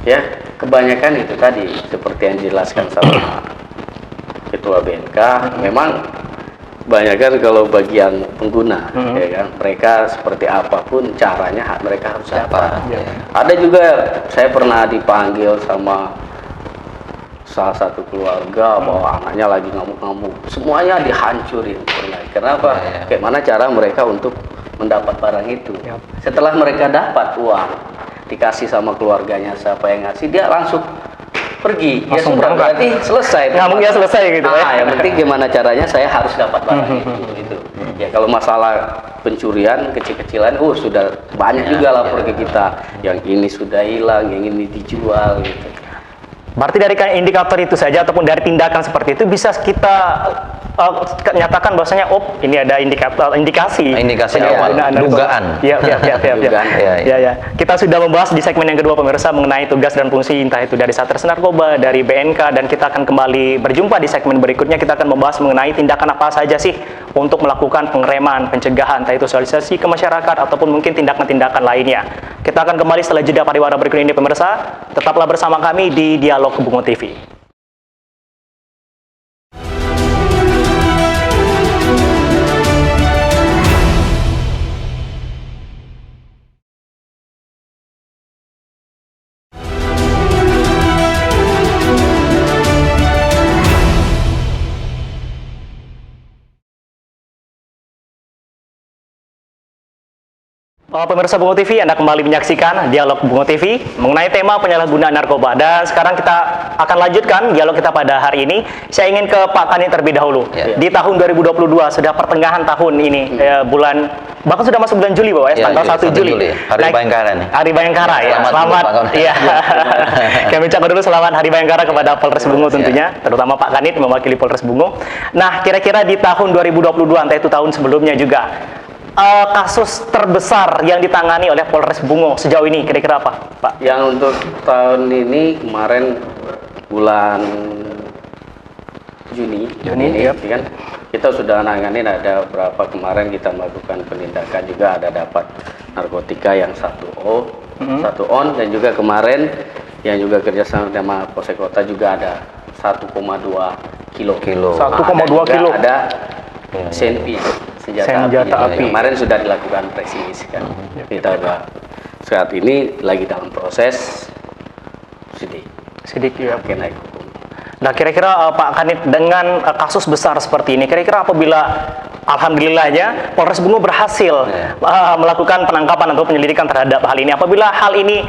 Speaker 3: Ya, kebanyakan itu tadi seperti yang dijelaskan sama Ketua BNK. Memang banyak kan kalau bagian pengguna, ya kan, mereka seperti apapun caranya mereka harus dapat. Ada juga saya pernah dipanggil sama salah satu keluarga bahwa anaknya lagi ngamuk-ngamuk, semuanya dihancurin. Kenapa? Bagaimana cara mereka untuk mendapat barang itu? Setelah mereka dapat uang, dikasih sama keluarganya, siapa yang ngasih, dia langsung pergi. Ya sudah, berarti selesai.
Speaker 1: Ngamuknya selesai gitu ya.
Speaker 3: Yang penting gimana caranya saya harus dapat barang itu. Ya kalau masalah pencurian kecil-kecilan, sudah banyak juga lapor ke kita. Yang ini sudah hilang, yang ini dijual gitu.
Speaker 1: Berarti dari indikator itu saja ataupun dari tindakan seperti itu bisa kita nyatakan bahwasanya ini ada indikasi
Speaker 2: awal, dugaan.
Speaker 1: Ya. Kita sudah membahas di segmen yang kedua pemirsa mengenai tugas dan fungsi entah itu dari Satres Narkoba, dari BNK, dan kita akan kembali berjumpa di segmen berikutnya. Kita akan membahas mengenai tindakan apa saja sih untuk melakukan pengereman, pencegahan, entah itu sosialisasi ke masyarakat ataupun mungkin tindakan-tindakan lainnya. Kita akan kembali setelah jeda pariwara berikut ini pemirsa. Tetaplah bersama kami di Dialog Bungo TV. Pemirsa Bungo TV, Anda kembali menyaksikan Dialog Bungo TV mengenai tema penyalahgunaan narkoba. Dan sekarang kita akan lanjutkan dialog kita pada hari ini. Saya ingin ke Pak Kadit terlebih dahulu. Di tahun 2022, sudah pertengahan tahun ini, bahkan sudah masuk bulan Juli, Bapak, tanggal 1 Juli.
Speaker 2: Hari Bayangkara nih.
Speaker 1: Hari Bayangkara ya. Selamat. Iya. Kami ucapkan dulu selamat Hari Bayangkara kepada Polres Bungo tentunya, terutama Pak Kadit mewakili Polres Bungo. Nah, kira-kira di tahun 2022, entah itu tahun sebelumnya juga, kasus terbesar yang ditangani oleh Polres Bungo sejauh ini kira-kira apa, Pak?
Speaker 3: Yang untuk tahun ini kemarin bulan Juni ini, kan kita sudah nanganin ada berapa kemarin kita melakukan penindakan juga, ada dapat narkotika yang 1 on, dan juga kemarin yang juga kerjasama sama Polsek Kota juga ada 1,2 kilo.
Speaker 1: 1,2 kilo.
Speaker 3: Ada senpi. Senjata api. Kemarin sudah dilakukan presimis kan. Kita saat ini lagi dalam proses sidik ya. Naik hukum.
Speaker 1: Nah, kira-kira Pak Kadit dengan kasus besar seperti ini, kira-kira apabila alhamdulillahnya Polres Bungo berhasil melakukan penangkapan atau penyelidikan terhadap hal ini, apabila hal ini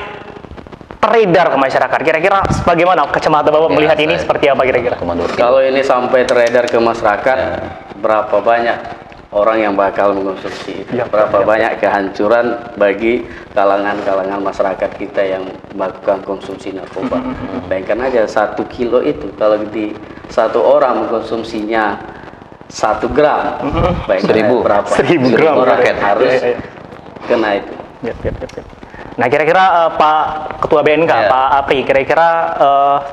Speaker 1: teredar ke masyarakat, kira-kira bagaimana kacamata Bapak melihat ini seperti apa kira-kira?
Speaker 3: Kalau ini sampai teredar ke masyarakat, berapa banyak orang yang bakal mengkonsumsi itu, berapa banyak kehancuran bagi kalangan-kalangan masyarakat kita yang melakukan konsumsi narkoba. Bayangkan aja 1 kilo itu, kalau di satu orang mengkonsumsinya 1 gram,
Speaker 2: 1000
Speaker 3: berapa?
Speaker 1: 1000 gram
Speaker 3: rakyat harus kena itu.
Speaker 1: Nah, kira-kira Pak Ketua BNK, Pak Apri, kira-kira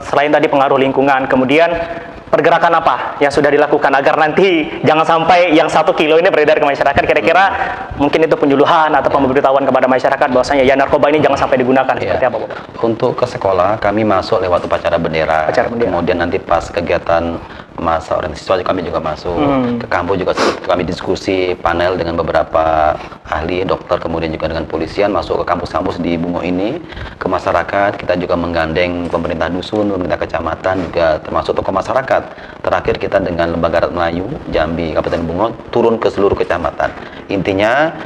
Speaker 1: selain tadi pengaruh lingkungan, kemudian pergerakan apa yang sudah dilakukan agar nanti jangan sampai yang 1 kilo ini beredar ke masyarakat? Kira-kira mungkin itu penyuluhan atau pemberitahuan kepada masyarakat bahwasanya ya narkoba ini jangan sampai digunakan, seperti apa, Bapak?
Speaker 2: Untuk ke sekolah kami masuk lewat upacara bendera. Kemudian nanti pas kegiatan masa orientasi siswa kami juga masuk. Ke kampus juga kami diskusi panel dengan beberapa ahli, dokter, kemudian juga dengan polisian, masuk ke kampus-kampus di Bungo ini, ke masyarakat. Kita juga menggandeng pemerintah dusun, pemerintah kecamatan, juga termasuk tokoh masyarakat. Terakhir kita dengan Lembaga Rakyat Melayu Jambi Kabupaten Bungo turun ke seluruh kecamatan. Intinya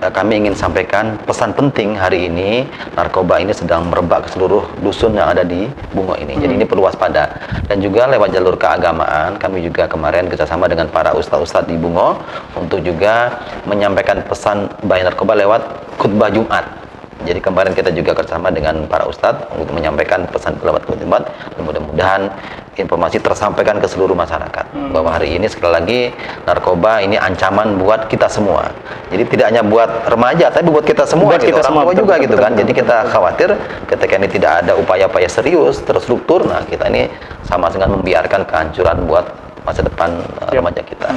Speaker 2: kami ingin sampaikan pesan penting hari ini. Narkoba ini sedang merebak ke seluruh dusun yang ada di Bungo ini. Jadi ini perlu waspada. Dan juga lewat jalur keagamaan, kami juga kemarin kerjasama dengan para ustadz-ustadz di Bungo untuk juga menyampaikan pesan bahaya narkoba lewat khutbah Jumat. Jadi kemarin kita juga kerjasama dengan para ustadz untuk menyampaikan pesan lewat khutbah, dan mudah-mudahan informasi tersampaikan ke seluruh masyarakat bahwa hari ini sekali lagi narkoba ini ancaman buat kita semua. Jadi tidak hanya buat remaja, tapi buat kita semua,
Speaker 1: Buat
Speaker 2: gitu.
Speaker 1: kita
Speaker 2: Orang
Speaker 1: semua,
Speaker 2: tua
Speaker 1: betul,
Speaker 2: juga
Speaker 1: betul,
Speaker 2: gitu
Speaker 1: betul,
Speaker 2: kan.
Speaker 1: betul,
Speaker 2: Jadi kita khawatir ketika ini tidak ada upaya-upaya serius, terstruktur, nah kita ini sama dengan membiarkan kehancuran buat masa depan remaja kita.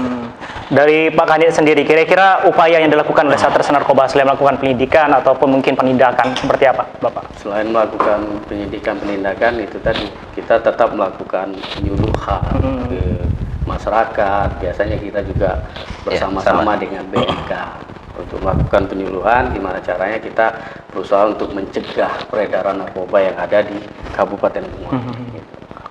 Speaker 1: Dari Pak Kanit sendiri, kira-kira upaya yang dilakukan oleh Satres Narkoba selain melakukan pendidikan ataupun mungkin penindakan seperti apa, Bapak?
Speaker 3: Selain melakukan penyidikan penindakan itu tadi, kita tetap melakukan penyuluhan ke masyarakat. Biasanya kita juga bersama-sama dengan BNK untuk melakukan penyuluhan, gimana caranya kita berusaha untuk mencegah peredaran narkoba yang ada di Kabupaten Bungo.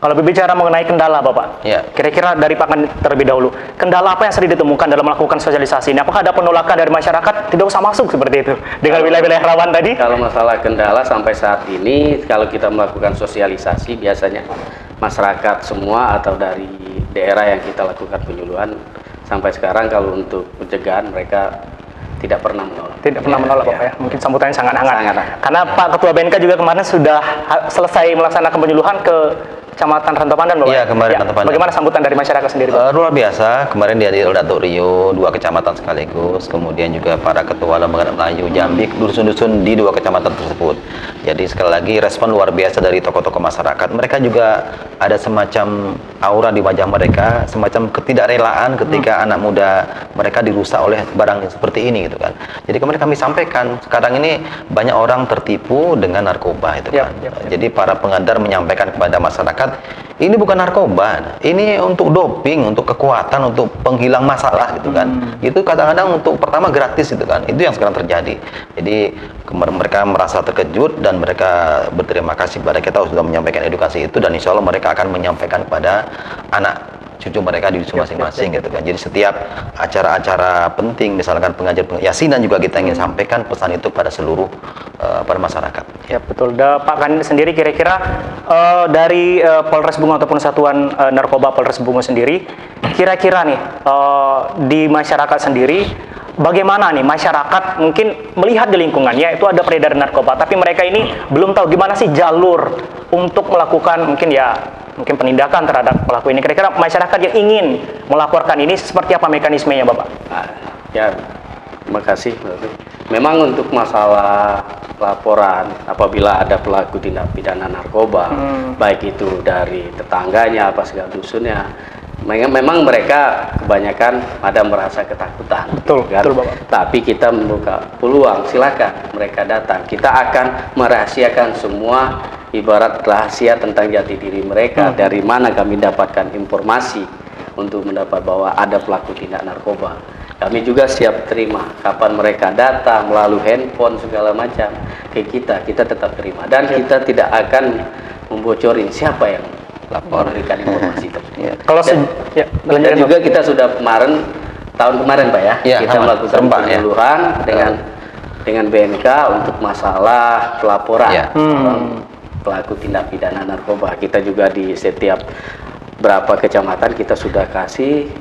Speaker 1: Kalau berbicara mengenai kendala, Bapak,
Speaker 2: Ya.
Speaker 1: kira-kira dari Pak Kanit terlebih dahulu, kendala apa yang sering ditemukan dalam melakukan sosialisasi ini? Apakah ada penolakan dari masyarakat tidak usah masuk seperti itu dengan wilayah-wilayah rawan tadi?
Speaker 3: Kalau masalah kendala sampai saat ini, kalau kita melakukan sosialisasi, biasanya masyarakat semua atau dari daerah yang kita lakukan penyuluhan, sampai sekarang kalau untuk pencegahan mereka tidak pernah menolak.
Speaker 1: Tidak pernah menolak, Bapak ya. Mungkin sambutannya sangat hangat.
Speaker 3: Sangat hangat.
Speaker 1: Karena Pak Ketua BNK juga kemarin sudah selesai melaksanakan penyuluhan ke Kecamatan Rantau Pandan, Bapak.
Speaker 2: Iya, kemarin Rantau Pandan.
Speaker 1: Bagaimana sambutan dari masyarakat sendiri, Bapak?
Speaker 2: Luar biasa, kemarin dihadiri oleh Datuk Rio, 2 kecamatan sekaligus, kemudian juga para ketua lembaga Melayu, Jambi, dusun-dusun di 2 kecamatan tersebut. Jadi sekali lagi respon luar biasa dari tokoh-tokoh masyarakat. Mereka juga ada semacam aura di wajah mereka, semacam ketidakrelaan ketika anak muda mereka dirusak oleh barang seperti ini gitu kan. Jadi kemarin kami sampaikan, sekarang ini banyak orang tertipu dengan narkoba itu kan. Jadi para pengedar menyampaikan kepada masyarakat, ini bukan narkoba, ini untuk doping, untuk kekuatan, untuk penghilang masalah gitu kan. Itu kadang-kadang untuk pertama gratis gitu kan. Itu yang sekarang terjadi. Jadi mereka merasa terkejut dan mereka berterima kasih kepada kita sudah menyampaikan edukasi itu, dan insya Allah mereka akan menyampaikan kepada anak cucu mereka di dusun masing-masing gitu kan. Jadi setiap acara-acara penting, misalkan pengajian yasinan juga kita ingin sampaikan pesan itu pada seluruh pada masyarakat.
Speaker 1: Ya betul. Pak Kanit sendiri kira-kira dari Polres Bungo ataupun Satuan Narkoba Polres Bungo sendiri, kira-kira nih di masyarakat sendiri, bagaimana nih masyarakat mungkin melihat di lingkungannya itu ada peredaran narkoba, tapi mereka ini belum tahu gimana sih jalur untuk melakukan mungkin penindakan terhadap pelaku ini. Kira-kira masyarakat yang ingin melaporkan ini seperti apa mekanismenya, Bapak?
Speaker 3: Ya, terima kasih. Memang untuk masalah laporan apabila ada pelaku tindak pidana narkoba, baik itu dari tetangganya apa segala dusunnya, memang mereka kebanyakan ada merasa ketakutan.
Speaker 1: Betul,
Speaker 3: kan?
Speaker 1: betul, Bapak.
Speaker 3: Tapi kita membuka peluang, silakan mereka datang. Kita akan merahasiakan semua, ibarat rahasia tentang jati diri mereka, dari mana kami dapatkan informasi untuk mendapat bahwa ada pelaku tindak narkoba. Kami juga siap terima kapan mereka datang melalui handphone segala macam ke kita tetap terima, dan kita tidak akan membocorin siapa yang memberikan informasi tersebut.
Speaker 1: Kalau
Speaker 3: dan juga kita sudah tahun kemarin Pak ya, kita melakukan penyuluhan dengan BNK untuk masalah pelaporan pelaku tindak pidana narkoba. Kita juga di setiap berapa kecamatan kita sudah kasih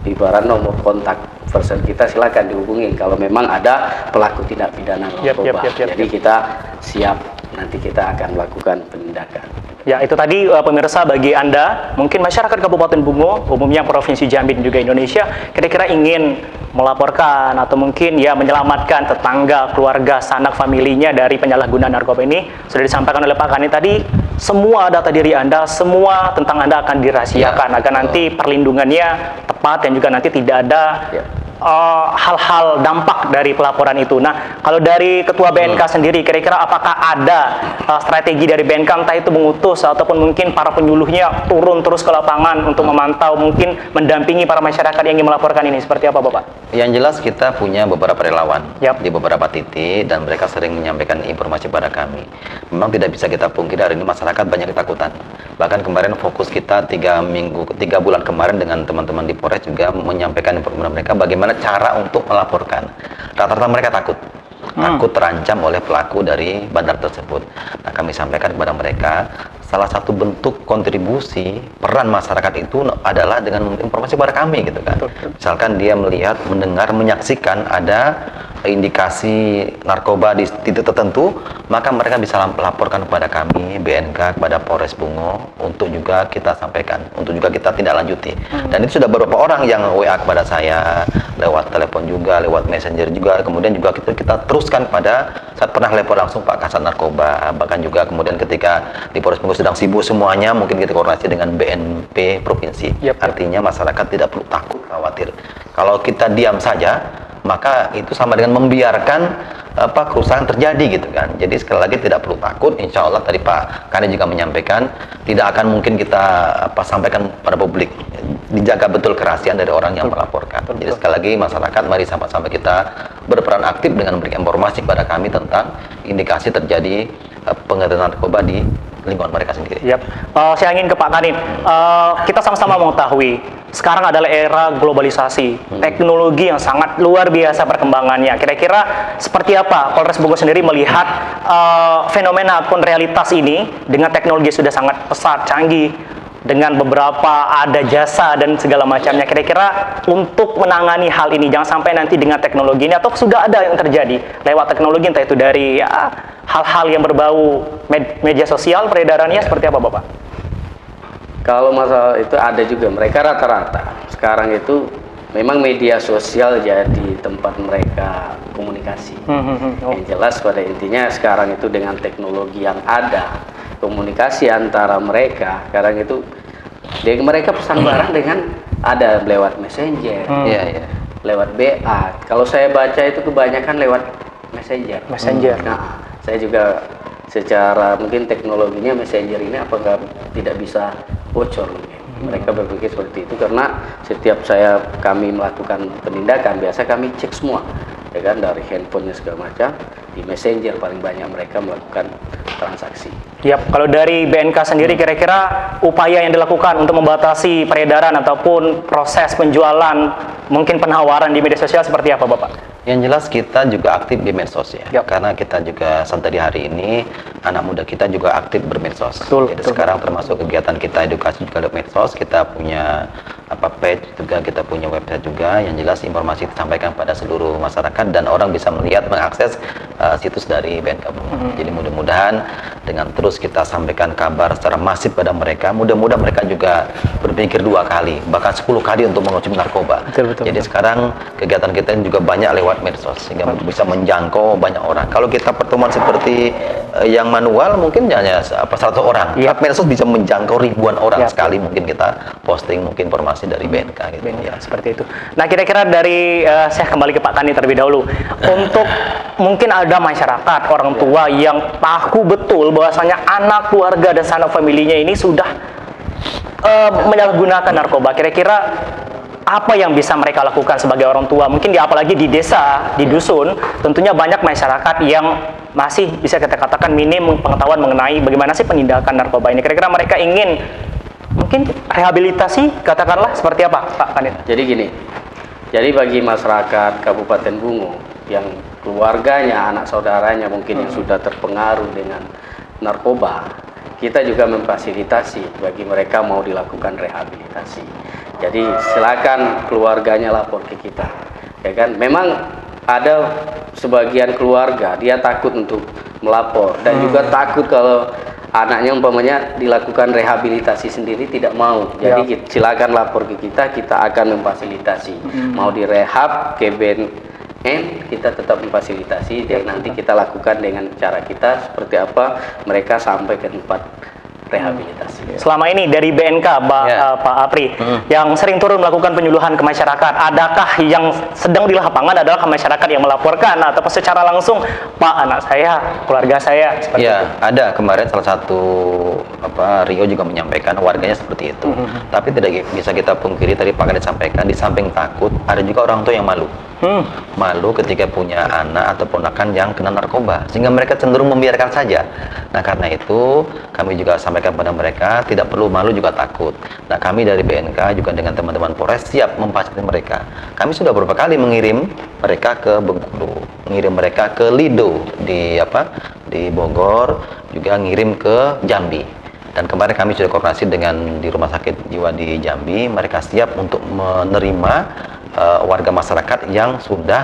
Speaker 3: ibarat nomor kontak person kita, silakan dihubungin kalau memang ada pelaku tindak pidana narkoba. Jadi kita siap, nanti kita akan melakukan penindakan.
Speaker 1: Ya, itu tadi pemirsa, bagi Anda, mungkin masyarakat Kabupaten Bungo, umumnya Provinsi Jambi dan juga Indonesia, kira-kira ingin melaporkan atau mungkin menyelamatkan tetangga, keluarga, sanak familinya dari penyalahgunaan narkoba ini, sudah disampaikan oleh Pak Kanit tadi, semua data diri Anda, semua tentang Anda akan dirahasiakan, agar nanti perlindungannya tepat dan juga nanti tidak ada hal-hal dampak dari pelaporan itu. Nah, kalau dari Ketua BNK sendiri, kira-kira apakah ada strategi dari BNK, entah itu mengutus ataupun mungkin para penyuluhnya turun terus ke lapangan untuk memantau, mungkin mendampingi para masyarakat yang ingin melaporkan ini, seperti apa, Bapak?
Speaker 2: Yang jelas kita punya beberapa relawan di beberapa titik, dan mereka sering menyampaikan informasi pada kami. Memang tidak bisa kita pungkiri hari ini masyarakat banyak ketakutan. Bahkan kemarin fokus kita 3 bulan kemarin dengan teman-teman di Polres juga menyampaikan informasi mereka bagaimana bagaimana cara untuk melaporkan. Rata-rata mereka takut terancam oleh pelaku dari bandar tersebut. Nah, kami sampaikan kepada mereka, salah satu bentuk kontribusi peran masyarakat itu adalah dengan informasi kepada kami gitu kan. Misalkan dia melihat, mendengar, menyaksikan ada indikasi narkoba di titik tertentu, maka mereka bisa laporkan kepada kami, BNK, kepada Polres Bungo, untuk juga kita sampaikan, untuk juga kita tindak lanjuti. Dan itu sudah beberapa orang yang WA kepada saya, lewat telepon juga, lewat messenger juga, kemudian juga kita teruskan pada saat pernah lapor langsung Pak Kasat Narkoba, bahkan juga kemudian ketika di Polres Bungo sedang sibuk semuanya, mungkin kita koordinasi dengan BNP Provinsi. Artinya masyarakat tidak perlu takut, khawatir. Kalau kita diam saja, maka itu sama dengan membiarkan kerusakan terjadi gitu kan. Jadi sekali lagi tidak perlu takut, insya Allah tadi Pak Kani juga menyampaikan, tidak akan mungkin kita sampaikan pada publik, dijaga betul kerahasiaan dari orang yang melaporkan. Jadi sekali lagi masyarakat, mari sama-sama kita berperan aktif dengan memberikan informasi kepada kami tentang indikasi terjadi pengedaran narkoba di lingkungan mereka sendiri.
Speaker 1: Saya ingin ke Pak Kanin. Kita sama-sama mengetahui sekarang adalah era globalisasi, teknologi yang sangat luar biasa perkembangannya. Kira-kira seperti apa Polres Bungo sendiri melihat fenomena ataupun realitas ini dengan teknologi sudah sangat pesat, canggih, dengan beberapa ada jasa dan segala macamnya. Kira-kira untuk menangani hal ini, jangan sampai nanti dengan teknologi ini, atau sudah ada yang terjadi lewat teknologi, entah itu dari hal-hal yang berbau media sosial, peredarannya seperti apa Bapak?
Speaker 3: Kalau masalah itu ada juga, mereka rata-rata sekarang itu memang media sosial jadi tempat mereka komunikasi. Yang jelas pada intinya sekarang itu dengan teknologi yang ada, komunikasi antara mereka sekarang itu, mereka pesan barang dengan ada lewat messenger, lewat BA. Kalau saya baca itu kebanyakan lewat messenger. Nah, saya juga secara mungkin teknologinya messenger ini apakah tidak bisa bocor mungkin. Mereka berpikir seperti itu karena setiap kami melakukan penindakan, biasa kami cek semua, ya kan, dari handphonenya segala macam, di messenger paling banyak mereka melakukan transaksi.
Speaker 1: Kalau dari BNK sendiri, kira-kira upaya yang dilakukan untuk membatasi peredaran ataupun proses penjualan, mungkin penawaran di media sosial seperti apa Bapak?
Speaker 2: Yang jelas kita juga aktif di medsos ya, karena kita juga sampai di hari ini anak muda kita juga aktif bermedsos. Jadi sekarang termasuk kegiatan kita edukasi juga di medsos, kita punya page juga, kita punya website juga. Yang jelas informasi disampaikan pada seluruh masyarakat dan orang bisa melihat, mengakses situs dari BNK Bungo. Jadi mudah-mudahan dengan terus kita sampaikan kabar secara masif pada mereka, mudah-mudahan mereka juga berpikir 2 kali, bahkan 10 kali untuk mengonsumsi narkoba. Jadi sekarang kegiatan kita juga banyak lewat medsos sehingga bisa menjangkau banyak orang. Kalau kita pertemuan seperti yang manual mungkin hanya 100 orang. Medsos bisa menjangkau ribuan orang sekali mungkin kita posting mungkin informasi dari BNK gitu.
Speaker 1: Seperti itu. Nah, kira-kira dari saya kembali ke Pak Kani terlebih dahulu. Untuk mungkin ada masyarakat, orang tua yang tahu betul bahwasanya anak, keluarga dan sanak familinya ini sudah menyalahgunakan narkoba. Kira-kira apa yang bisa mereka lakukan sebagai orang tua? Mungkin apalagi di desa, di dusun, tentunya banyak masyarakat yang masih bisa kita katakan minim pengetahuan mengenai bagaimana sih penindakan narkoba ini. Kira-kira mereka ingin mungkin rehabilitasi, katakanlah seperti apa Pak Kanit?
Speaker 3: Jadi gini, jadi bagi masyarakat Kabupaten Bungo yang keluarganya, anak saudaranya mungkin yang sudah terpengaruh dengan narkoba, kita juga memfasilitasi bagi mereka mau dilakukan rehabilitasi. Jadi silakan keluarganya lapor ke kita, ya kan? Memang ada sebagian keluarga dia takut untuk melapor dan juga takut kalau anaknya umpamanya dilakukan rehabilitasi sendiri tidak mau. Jadi silakan lapor ke kita, kita akan memfasilitasi. Mau direhab ke BNN, kita tetap memfasilitasi dan nanti kita lakukan dengan cara kita seperti apa mereka sampai ke tempat rehabilitasi.
Speaker 1: Selama ini dari BNK Pak Apri yang sering turun melakukan penyuluhan ke masyarakat, adakah yang sedang di lapangan adalah masyarakat yang melaporkan atau secara langsung, Pak, anak saya, keluarga saya seperti itu?
Speaker 2: Ada. Kemarin salah satu Rio juga menyampaikan warganya seperti itu. Tapi tidak bisa kita pungkiri, tadi Pak Kanit sampaikan, di samping takut ada juga orang tua yang malu. Malu ketika punya anak atau ponakan yang kena narkoba, sehingga mereka cenderung membiarkan saja. Nah, karena itu kami juga sampaikan pada mereka, tidak perlu malu juga takut. Nah, kami dari BNK juga dengan teman-teman Polres siap memfasilitasi mereka. Kami sudah beberapa kali mengirim mereka ke Bengkulu, mengirim mereka ke Lido di Bogor, juga ngirim ke Jambi. Dan kemarin kami sudah koordinasi dengan di Rumah Sakit Jiwa di Jambi, mereka siap untuk menerima warga masyarakat yang sudah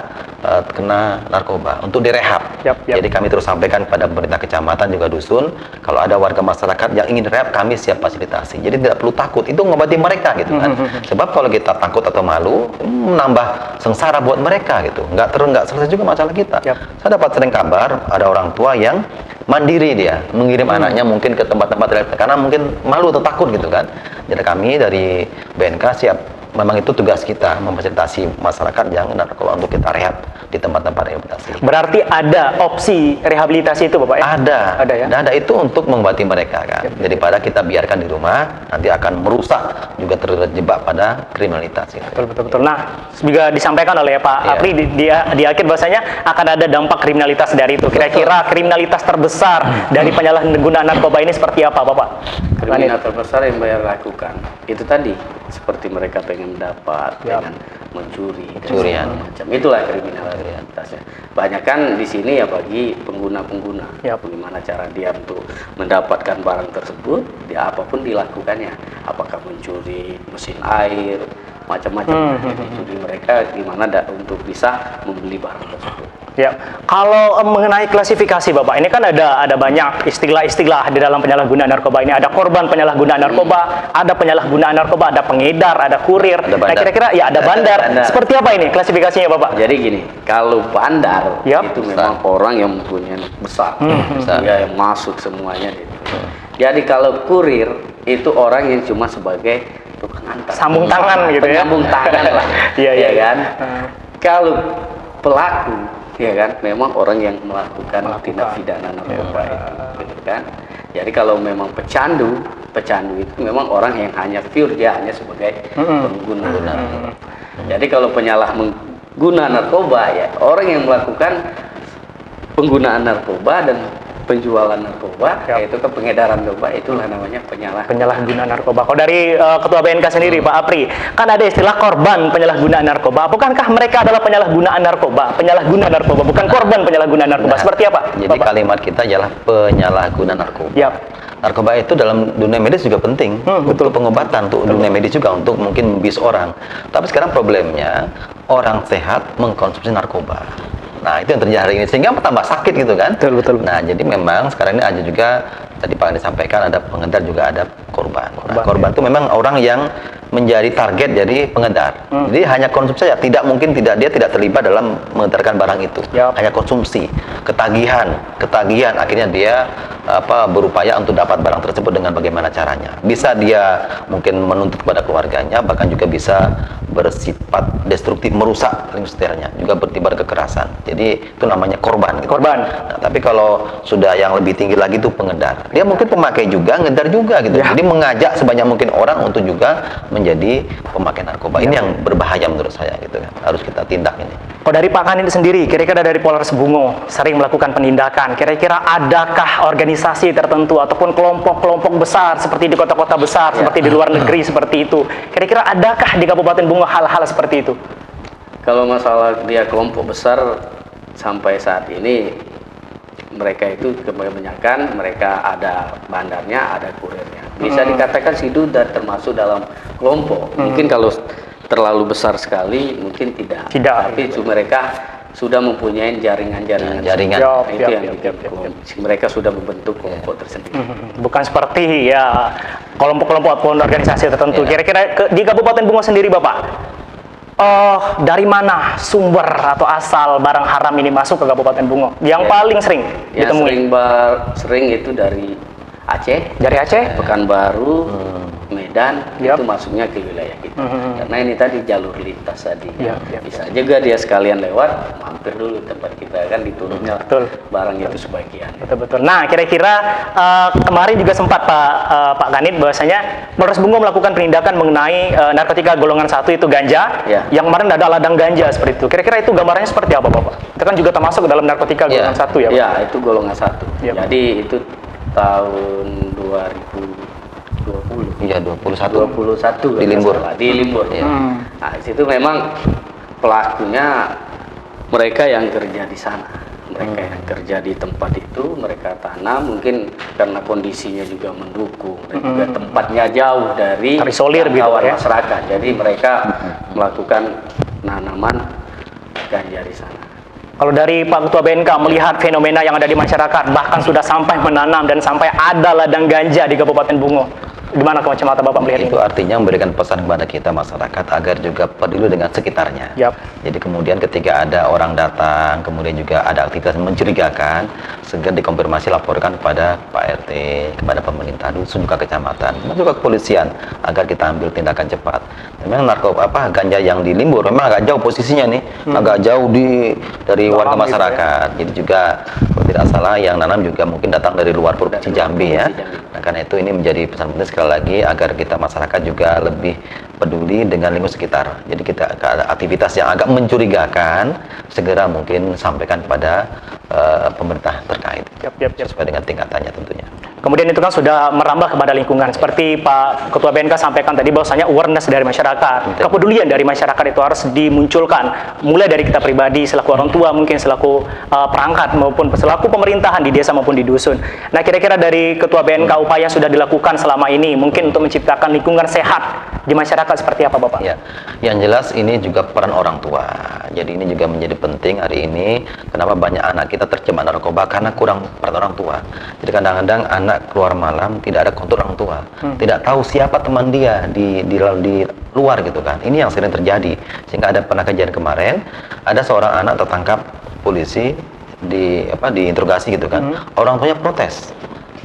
Speaker 2: kena narkoba untuk direhab. Jadi kami terus sampaikan pada pemerintah kecamatan juga dusun, kalau ada warga masyarakat yang ingin rehab, kami siap fasilitasi. Jadi tidak perlu takut, itu mengobati mereka gitu kan. Sebab kalau kita takut atau malu, menambah sengsara buat mereka gitu. Nggak selesai juga masalah kita. Saya dapat sering kabar ada orang tua yang mandiri, dia mengirim anaknya mungkin ke tempat-tempat lain karena mungkin malu atau takut gitu kan. Jadi kami dari BNK siap, memang itu tugas kita memfasilitasi masyarakat yang narkoba untuk kita rehab di tempat-tempat rehabilitasi.
Speaker 1: Berarti ada opsi rehabilitasi itu, Bapak ya?
Speaker 2: Ada ya.
Speaker 1: Dan
Speaker 2: ada itu untuk mengobati mereka kan. Daripada kita biarkan di rumah, nanti akan merusak, juga terjebak pada kriminalitas. Gitu.
Speaker 1: Betul. Nah, juga disampaikan oleh Pak Apri di akhir bahasanya akan ada dampak kriminalitas dari itu. Kira-kira kriminalitas terbesar dari penyalahgunaan narkoba ini seperti apa, Bapak?
Speaker 3: Kriminal terbesar yang bayar lakukan itu tadi, seperti mereka pengen mendapat, pengen mencuri,
Speaker 2: curian
Speaker 3: macam itulah kriminalitasnya. Banyak kan di sini ya bagi pengguna-pengguna, bagaimana cara dia untuk mendapatkan barang tersebut, dia apapun dilakukannya, apakah mencuri mesin air, macam-macam. Jadi mereka gimana untuk bisa membeli barang tersebut.
Speaker 1: Ya, kalau mengenai klasifikasi Bapak, ini kan ada banyak istilah-istilah di dalam penyalahgunaan narkoba ini. Ada korban penyalahgunaan narkoba, ada penyalahgunaan narkoba, ada pengedar, ada kurir. Nah, kira-kira ya ada bandar. Seperti apa ini klasifikasinya Bapak?
Speaker 3: Jadi gini, kalau bandar itu memang orang yang mempunyai besar, dia yang masuk semuanya gitu. Jadi kalau kurir itu orang yang cuma sebagai tukang antar,
Speaker 1: sambung tangan gitu ya.
Speaker 3: Sambung tangan lah. Iya kan. Kalau pelaku ya kan, memang orang yang melakukan tindak pidana narkoba itu, gitu kan. Jadi kalau memang pecandu itu memang orang yang hanya pure, dia hanya sebagai pengguna narkoba. Jadi kalau penyalahguna narkoba ya orang yang melakukan penggunaan narkoba dan penjualan narkoba, yaitu ke pengedaran narkoba, itulah namanya
Speaker 1: penyalahgunaan narkoba. Kalau dari Ketua BNK sendiri, Pak Apri, kan ada istilah korban penyalahgunaan narkoba. Bukankah mereka adalah penyalahgunaan narkoba, bukan korban penyalahgunaan narkoba? Seperti apa?
Speaker 2: Jadi Bapak? Kalimat kita adalah penyalahgunaan narkoba. Narkoba itu dalam dunia medis juga penting, untuk pengobatan, untuk dunia medis juga, untuk mungkin membius orang. Tapi sekarang problemnya orang sehat mengkonsumsi narkoba. Nah, itu yang terjadi hari ini, sehingga tambah sakit gitu kan. Betul. Nah, jadi memang sekarang ini ada juga, tadi Pak disampaikan, ada pengedar, juga ada korban. Nah, korban itu memang orang yang menjadi target dari pengedar. Jadi hanya konsumsi saja, dia tidak terlibat dalam mengedarkan barang itu. Hanya konsumsi, ketagihan, akhirnya dia berupaya untuk dapat barang tersebut dengan bagaimana caranya. Bisa dia mungkin menuntut kepada keluarganya, bahkan juga bisa bersifat destruktif, merusak seterusnya, juga bertimbal kekerasan. Jadi itu namanya korban. Gitu. Nah, tapi kalau sudah yang lebih tinggi lagi itu pengedar. Dia mungkin pemakai juga, ngedar juga gitu. Jadi mengajak sebanyak mungkin orang untuk juga menjadi pemakai narkoba. Ini yang berbahaya menurut saya gitu kan. Harus kita tindak ini.
Speaker 1: Oh, dari Pak Kanit sendiri, kira-kira dari Polres Bungo sering melakukan penindakan. Kira-kira adakah organisasi tertentu ataupun kelompok-kelompok besar seperti di kota-kota besar, seperti di luar negeri seperti itu? Kira-kira adakah di Kabupaten Bungo hal-hal seperti itu?
Speaker 3: Kalau masalah dia kelompok besar, sampai saat ini mereka itu kebanyakan mereka ada bandarnya, ada kurirnya. Bisa dikatakan Siduda termasuk dalam kelompok. Mungkin kalau terlalu besar sekali mungkin tidak. Tapi mereka sudah mempunyai jaringan-jaringan. Itu yang mereka sudah membentuk kelompok tersendiri.
Speaker 1: Bukan seperti ya kelompok-kelompok ataupun organisasi tertentu. Kira-kira di Kabupaten Bungo sendiri Bapak, dari mana sumber atau asal barang haram ini masuk ke Kabupaten Bungo? Yang paling sering ditemui?
Speaker 3: Sering itu dari Aceh.
Speaker 1: Dari Aceh?
Speaker 3: Pekanbaru, Medan, itu masuknya ke wilayah kita. Karena ini tadi jalur lintas tadi. Bisa juga dia sekalian lewat, mampir dulu tempat kita kan diturunnya barang itu sebagian.
Speaker 1: Betul. Nah, kira-kira kemarin juga sempat Pak Kanit bahwasanya Polres Bungo melakukan penindakan mengenai narkotika golongan 1 itu ganja.
Speaker 3: Ya.
Speaker 1: Yang kemarin ada ladang ganja seperti itu. Kira-kira itu gambarannya seperti apa, Bapak? Itu kan juga termasuk dalam narkotika golongan 1 ya, Pak?
Speaker 3: Iya, itu golongan 1.
Speaker 1: Ya,
Speaker 3: jadi itu tahun 2020.
Speaker 2: Iya, 21
Speaker 3: di
Speaker 2: Limbur.
Speaker 3: Di Limbur.
Speaker 2: Iya.
Speaker 3: Nah, di situ memang pelakunya mereka yang kerja di sana. Mereka yang kerja di tempat itu, mereka tanam, mungkin karena kondisinya juga mendukung dan juga tempatnya jauh dari
Speaker 1: terisolir gitu,
Speaker 3: jangkauan
Speaker 1: ya?
Speaker 3: masyarakat. Jadi mereka melakukan penanaman ganja di sana.
Speaker 1: Kalau dari Pak Ketua BNK melihat fenomena yang ada di masyarakat, bahkan sudah sampai menanam dan sampai ada ladang ganja di Kabupaten Bungo, gimana kacamata Bapak melihat
Speaker 2: Itu
Speaker 1: ini?
Speaker 2: artinya memberikan pesan kepada kita masyarakat agar juga peduli dengan sekitarnya.
Speaker 1: Yap.
Speaker 2: Jadi kemudian ketika ada orang datang, kemudian juga ada aktivitas mencurigakan, segera dikonfirmasi laporkan kepada Pak RT, kepada pemerintah dusun, juga kecamatan, dan juga kepolisian agar kita ambil tindakan cepat. Memang ganja yang di Limbur memang agak jauh posisinya nih, agak jauh dari warga masyarakat. Jadi juga kalau tidak salah yang nanam juga mungkin datang dari luar Provinsi Jambi ya. Nah, karena itu ini menjadi pesan penting sekali lagi agar kita masyarakat juga lebih peduli dengan lingkungan sekitar. Jadi kita ada aktivitas yang agak mencurigakan, segera mungkin sampaikan kepada pemerintah terkait. Sesuai dengan tingkatannya tentunya.
Speaker 1: Kemudian itu kan sudah merambah kepada lingkungan. Seperti Pak Ketua BNK sampaikan tadi bahwasanya awareness dari masyarakat, kepedulian dari masyarakat itu harus dimunculkan. Mulai dari kita pribadi, selaku orang tua, mungkin selaku perangkat, maupun selaku pemerintahan di desa maupun di dusun. Nah, kira-kira dari Ketua BNK upaya sudah dilakukan selama ini, mungkin untuk menciptakan lingkungan sehat di masyarakat seperti apa, Bapak?
Speaker 2: Ya, yang jelas ini juga peran orang tua. Jadi ini juga menjadi penting hari ini. Kenapa banyak anak kita tercemar narkoba? Karena kurang peran orang tua. Jadi kadang-kadang anak keluar malam tidak ada kontur orang tua, tidak tahu siapa teman dia di luar gitu kan. Ini yang sering terjadi. Sehingga ada pernah kejadian kemarin, ada seorang anak tertangkap polisi diinterogasi gitu kan. Orang tuanya protes.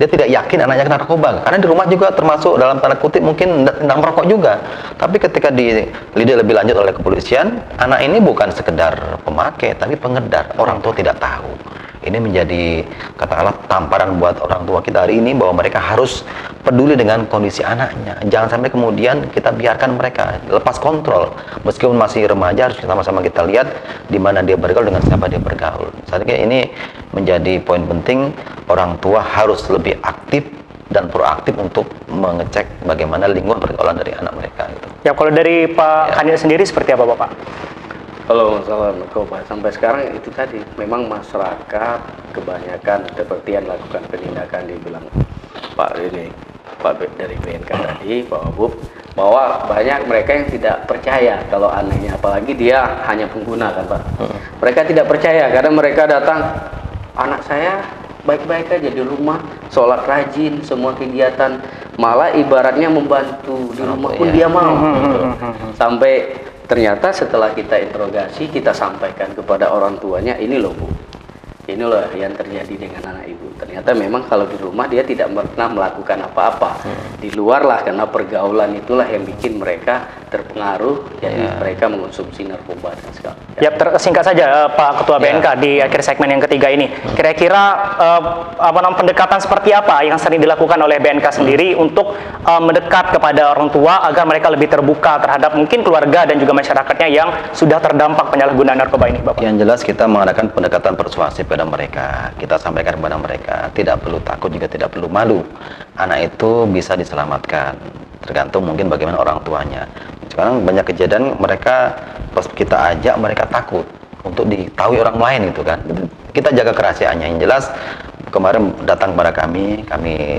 Speaker 2: Dia tidak yakin anaknya kena narkoba karena di rumah juga termasuk dalam tanda kutip mungkin sedang merokok juga. Tapi ketika dilidik lebih lanjut oleh kepolisian, anak ini bukan sekedar pemakai tapi pengedar. Orang tua tidak tahu. Ini menjadi katakanlah tamparan buat orang tua kita hari ini bahwa mereka harus peduli dengan kondisi anaknya. Jangan sampai kemudian kita biarkan mereka lepas kontrol. Meskipun masih remaja harus sama-sama kita lihat di mana dia bergaul dengan siapa dia bergaul. Saya kira ini menjadi poin penting, orang tua harus lebih aktif dan proaktif untuk mengecek bagaimana lingkungan pergaulan dari anak mereka gitu.
Speaker 1: Ya, kalau dari Pak Kanit sendiri seperti apa, Bapak?
Speaker 3: Kalau masalah narkoba sampai sekarang itu tadi memang masyarakat kebanyakan seperti yang lakukan penindakan dibilang Pak dari BNK tadi, Pak Wabub, bahwa banyak mereka yang tidak percaya kalau anehnya, apalagi dia hanya pengguna kan Pak. Mereka tidak percaya karena mereka datang, anak saya baik-baik aja di rumah, sholat rajin, semua kegiatan, malah ibaratnya membantu di rumah pun dia mau. Sampai ternyata setelah kita interogasi, kita sampaikan kepada orang tuanya, ini loh Bu, ini loh yang terjadi dengan anak ibu. Ternyata memang kalau di rumah dia tidak pernah melakukan apa-apa. Di luar lah, karena pergaulan itulah yang bikin mereka terpengaruh, jadi mereka mengonsumsi narkoba dan segala.
Speaker 1: Ya, singkat saja Pak Ketua BNK di akhir segmen yang ketiga ini. Kira-kira pendekatan seperti apa yang sering dilakukan oleh BNK sendiri untuk mendekat kepada orang tua agar mereka lebih terbuka terhadap mungkin keluarga dan juga masyarakatnya yang sudah terdampak penyalahgunaan narkoba ini, Bapak?
Speaker 2: Yang jelas kita mengadakan pendekatan persuasif pada mereka. Kita sampaikan kepada mereka, tidak perlu takut juga tidak perlu malu. Anak itu bisa diselamatkan. Tergantung mungkin bagaimana orang tuanya. Sekarang banyak kejadian mereka pas kita ajak mereka takut untuk diketahui orang lain gitu kan. Kita jaga kerahasiaannya. Yang jelas kemarin datang kepada kami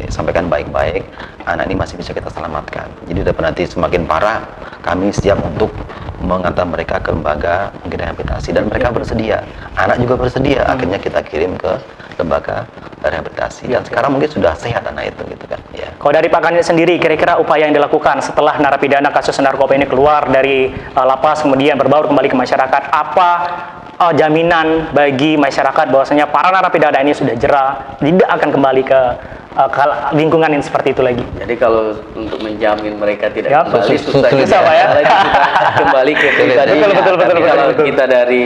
Speaker 2: sampaikan baik-baik, anak ini masih bisa kita selamatkan. Jadi daripada nanti semakin parah, kami siap untuk mengantar mereka ke lembaga mungkin rehabilitasi, dan mereka bersedia, anak juga bersedia. Akhirnya kita kirim ke lembaga rehabilitasi, dan sekarang mungkin sudah sehat anak itu gitu kan. Ya.
Speaker 1: Kalau dari Pak Kanit sendiri, kira-kira upaya yang dilakukan setelah narapidana kasus narkoba ini keluar dari lapas kemudian berbaur kembali ke masyarakat, apa jaminan bagi masyarakat bahwasanya para narapidana ini sudah jera, tidak akan kembali ke lingkungan yang seperti itu lagi?
Speaker 3: Jadi kalau untuk menjamin mereka tidak kembali susah
Speaker 1: Pak ya.
Speaker 3: Kembali ke pribadi. Tapi kalau kita dari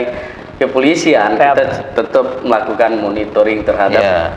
Speaker 3: kepolisian kita tetap melakukan monitoring terhadap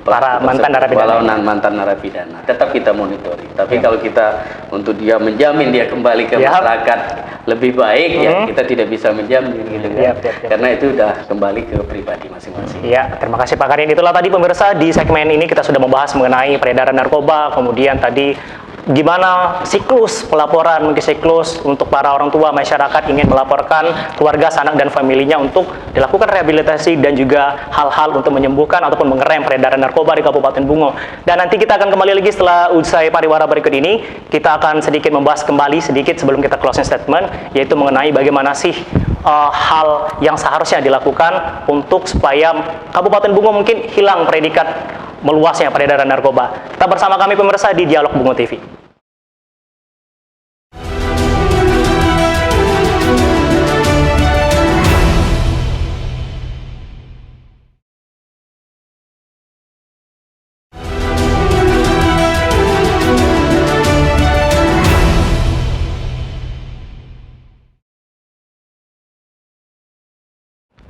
Speaker 1: para mantan narapidana.
Speaker 3: Walau mantan narapidana, tetap kita monitoring. Tapi kalau kita untuk dia menjamin dia kembali ke masyarakat lebih baik, ya kita tidak bisa menjamin gitu kan. Karena itu udah kembali ke pribadi masing-masing.
Speaker 1: Iya, terima kasih Pak Karin. Itulah tadi pemirsa, di segmen ini kita sudah membahas mengenai peredaran narkoba, kemudian tadi gimana siklus pelaporan, mungkin siklus untuk para orang tua masyarakat ingin melaporkan keluarga, sanak dan familinya untuk dilakukan rehabilitasi dan juga hal-hal untuk menyembuhkan ataupun mengerem peredaran narkoba di Kabupaten Bungo. Dan nanti kita akan kembali lagi setelah usai pariwara berikut ini. Kita akan sedikit membahas kembali sedikit sebelum kita closing statement, yaitu mengenai bagaimana sih hal yang seharusnya dilakukan untuk supaya Kabupaten Bungo mungkin hilang predikat meluasnya peredaran narkoba. Tetap bersama kami pemirsa di Dialog Bungo TV.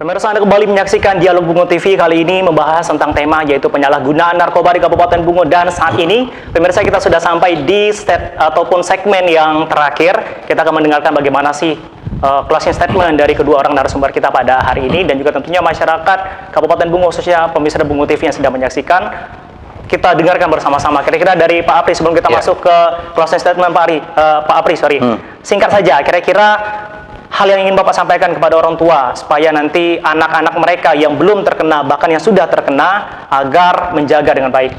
Speaker 1: Pemirsa, Anda kembali menyaksikan Dialog Bungo TV. Kali ini membahas tentang tema yaitu penyalahgunaan narkoba di Kabupaten Bungo. Dan saat ini, pemirsa, kita sudah sampai di segmen yang terakhir. Kita akan mendengarkan bagaimana sih closing statement dari kedua orang narasumber kita pada hari ini, dan juga tentunya masyarakat Kabupaten Bungo, khususnya pemirsa Bungo TV yang sedang menyaksikan. Kita dengarkan bersama-sama. Kira-kira dari Pak Apri sebelum kita masuk ke closing statement, Pak Apri, singkat saja. Kira-kira hal yang ingin Bapak sampaikan kepada orang tua supaya nanti anak-anak mereka yang belum terkena, bahkan yang sudah terkena, agar menjaga dengan baik.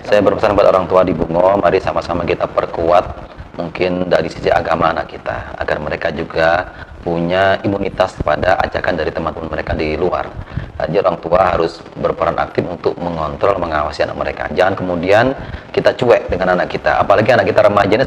Speaker 2: Saya berpesan kepada orang tua di Bungo, mari sama-sama kita perkuat mungkin dari sisi agama anak kita, agar mereka juga punya imunitas pada ajakan dari teman-teman mereka di luar. Jadi orang tua harus berperan aktif untuk mengontrol, mengawasi anak mereka. Jangan kemudian kita cuek dengan anak kita, apalagi anak kita remaja ini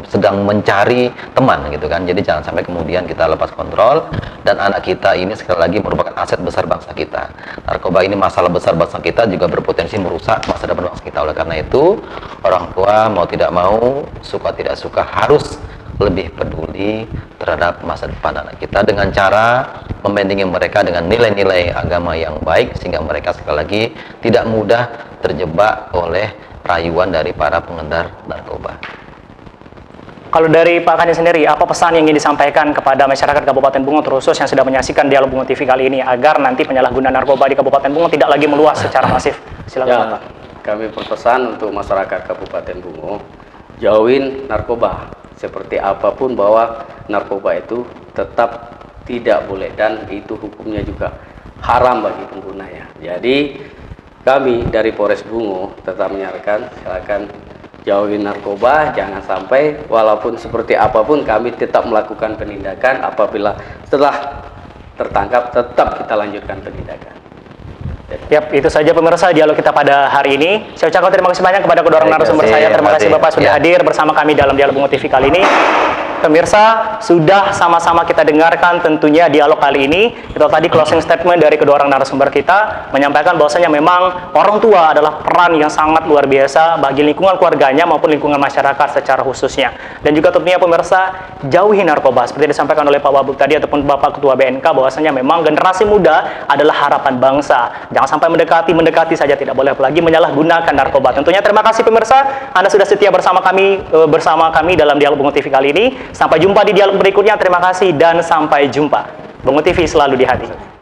Speaker 2: sedang mencari teman gitu kan. Jadi jangan sampai kemudian kita lepas kontrol, dan anak kita ini sekali lagi merupakan aset besar bangsa kita. Narkoba ini masalah besar bangsa kita, juga berpotensi merusak masa depan bangsa kita. Oleh karena itu, orang tua mau tidak mau, suka tidak suka, harus lebih peduli terhadap masa depan anak kita dengan cara membimbing mereka dengan nilai-nilai agama yang baik, sehingga mereka sekali lagi tidak mudah terjebak oleh rayuan dari para pengedar narkoba.
Speaker 1: Kalau dari Pak Kadin sendiri, apa pesan yang ingin disampaikan kepada masyarakat Kabupaten Bungo, terkhusus yang sudah menyaksikan Dialog Bungo TV kali ini, agar nanti penyalahgunaan narkoba di Kabupaten Bungo tidak lagi meluas secara masif? Silakan Pak.
Speaker 3: Kami berpesan untuk masyarakat Kabupaten Bungo, jauhin narkoba. Seperti apapun, bahwa narkoba itu tetap tidak boleh, dan itu hukumnya juga haram bagi penggunanya. Jadi kami dari Polres Bungo tetap menyarankan, silakan jauhin narkoba, jangan sampai, walaupun seperti apapun kami tetap melakukan penindakan. Apabila setelah tertangkap, tetap kita lanjutkan penindakan.
Speaker 1: Yap, itu saja pemirsa dialog kita pada hari ini. Saya ucapkan terima kasih banyak kepada kedua orang narasumber saya. Terima kasih Bapak sudah hadir bersama kami dalam Dialog Bungo TV kali ini. Pemirsa, sudah sama-sama kita dengarkan tentunya dialog kali ini. Itu tadi closing statement dari kedua orang narasumber kita, menyampaikan bahwasanya memang orang tua adalah peran yang sangat luar biasa bagi lingkungan keluarganya maupun lingkungan masyarakat secara khususnya. Dan juga tentunya pemirsa, jauhi narkoba. Seperti disampaikan oleh Pak Wabub tadi ataupun Bapak Ketua BNK, bahwasanya memang generasi muda adalah harapan bangsa. Jangan sampai mendekati saja tidak boleh, apalagi menyalahgunakan narkoba. Tentunya terima kasih pemirsa, Anda sudah setia bersama kami dalam Dialog Bungo TV kali ini. Sampai jumpa di dialog berikutnya. Terima kasih dan sampai jumpa. Bungo TV selalu di hati.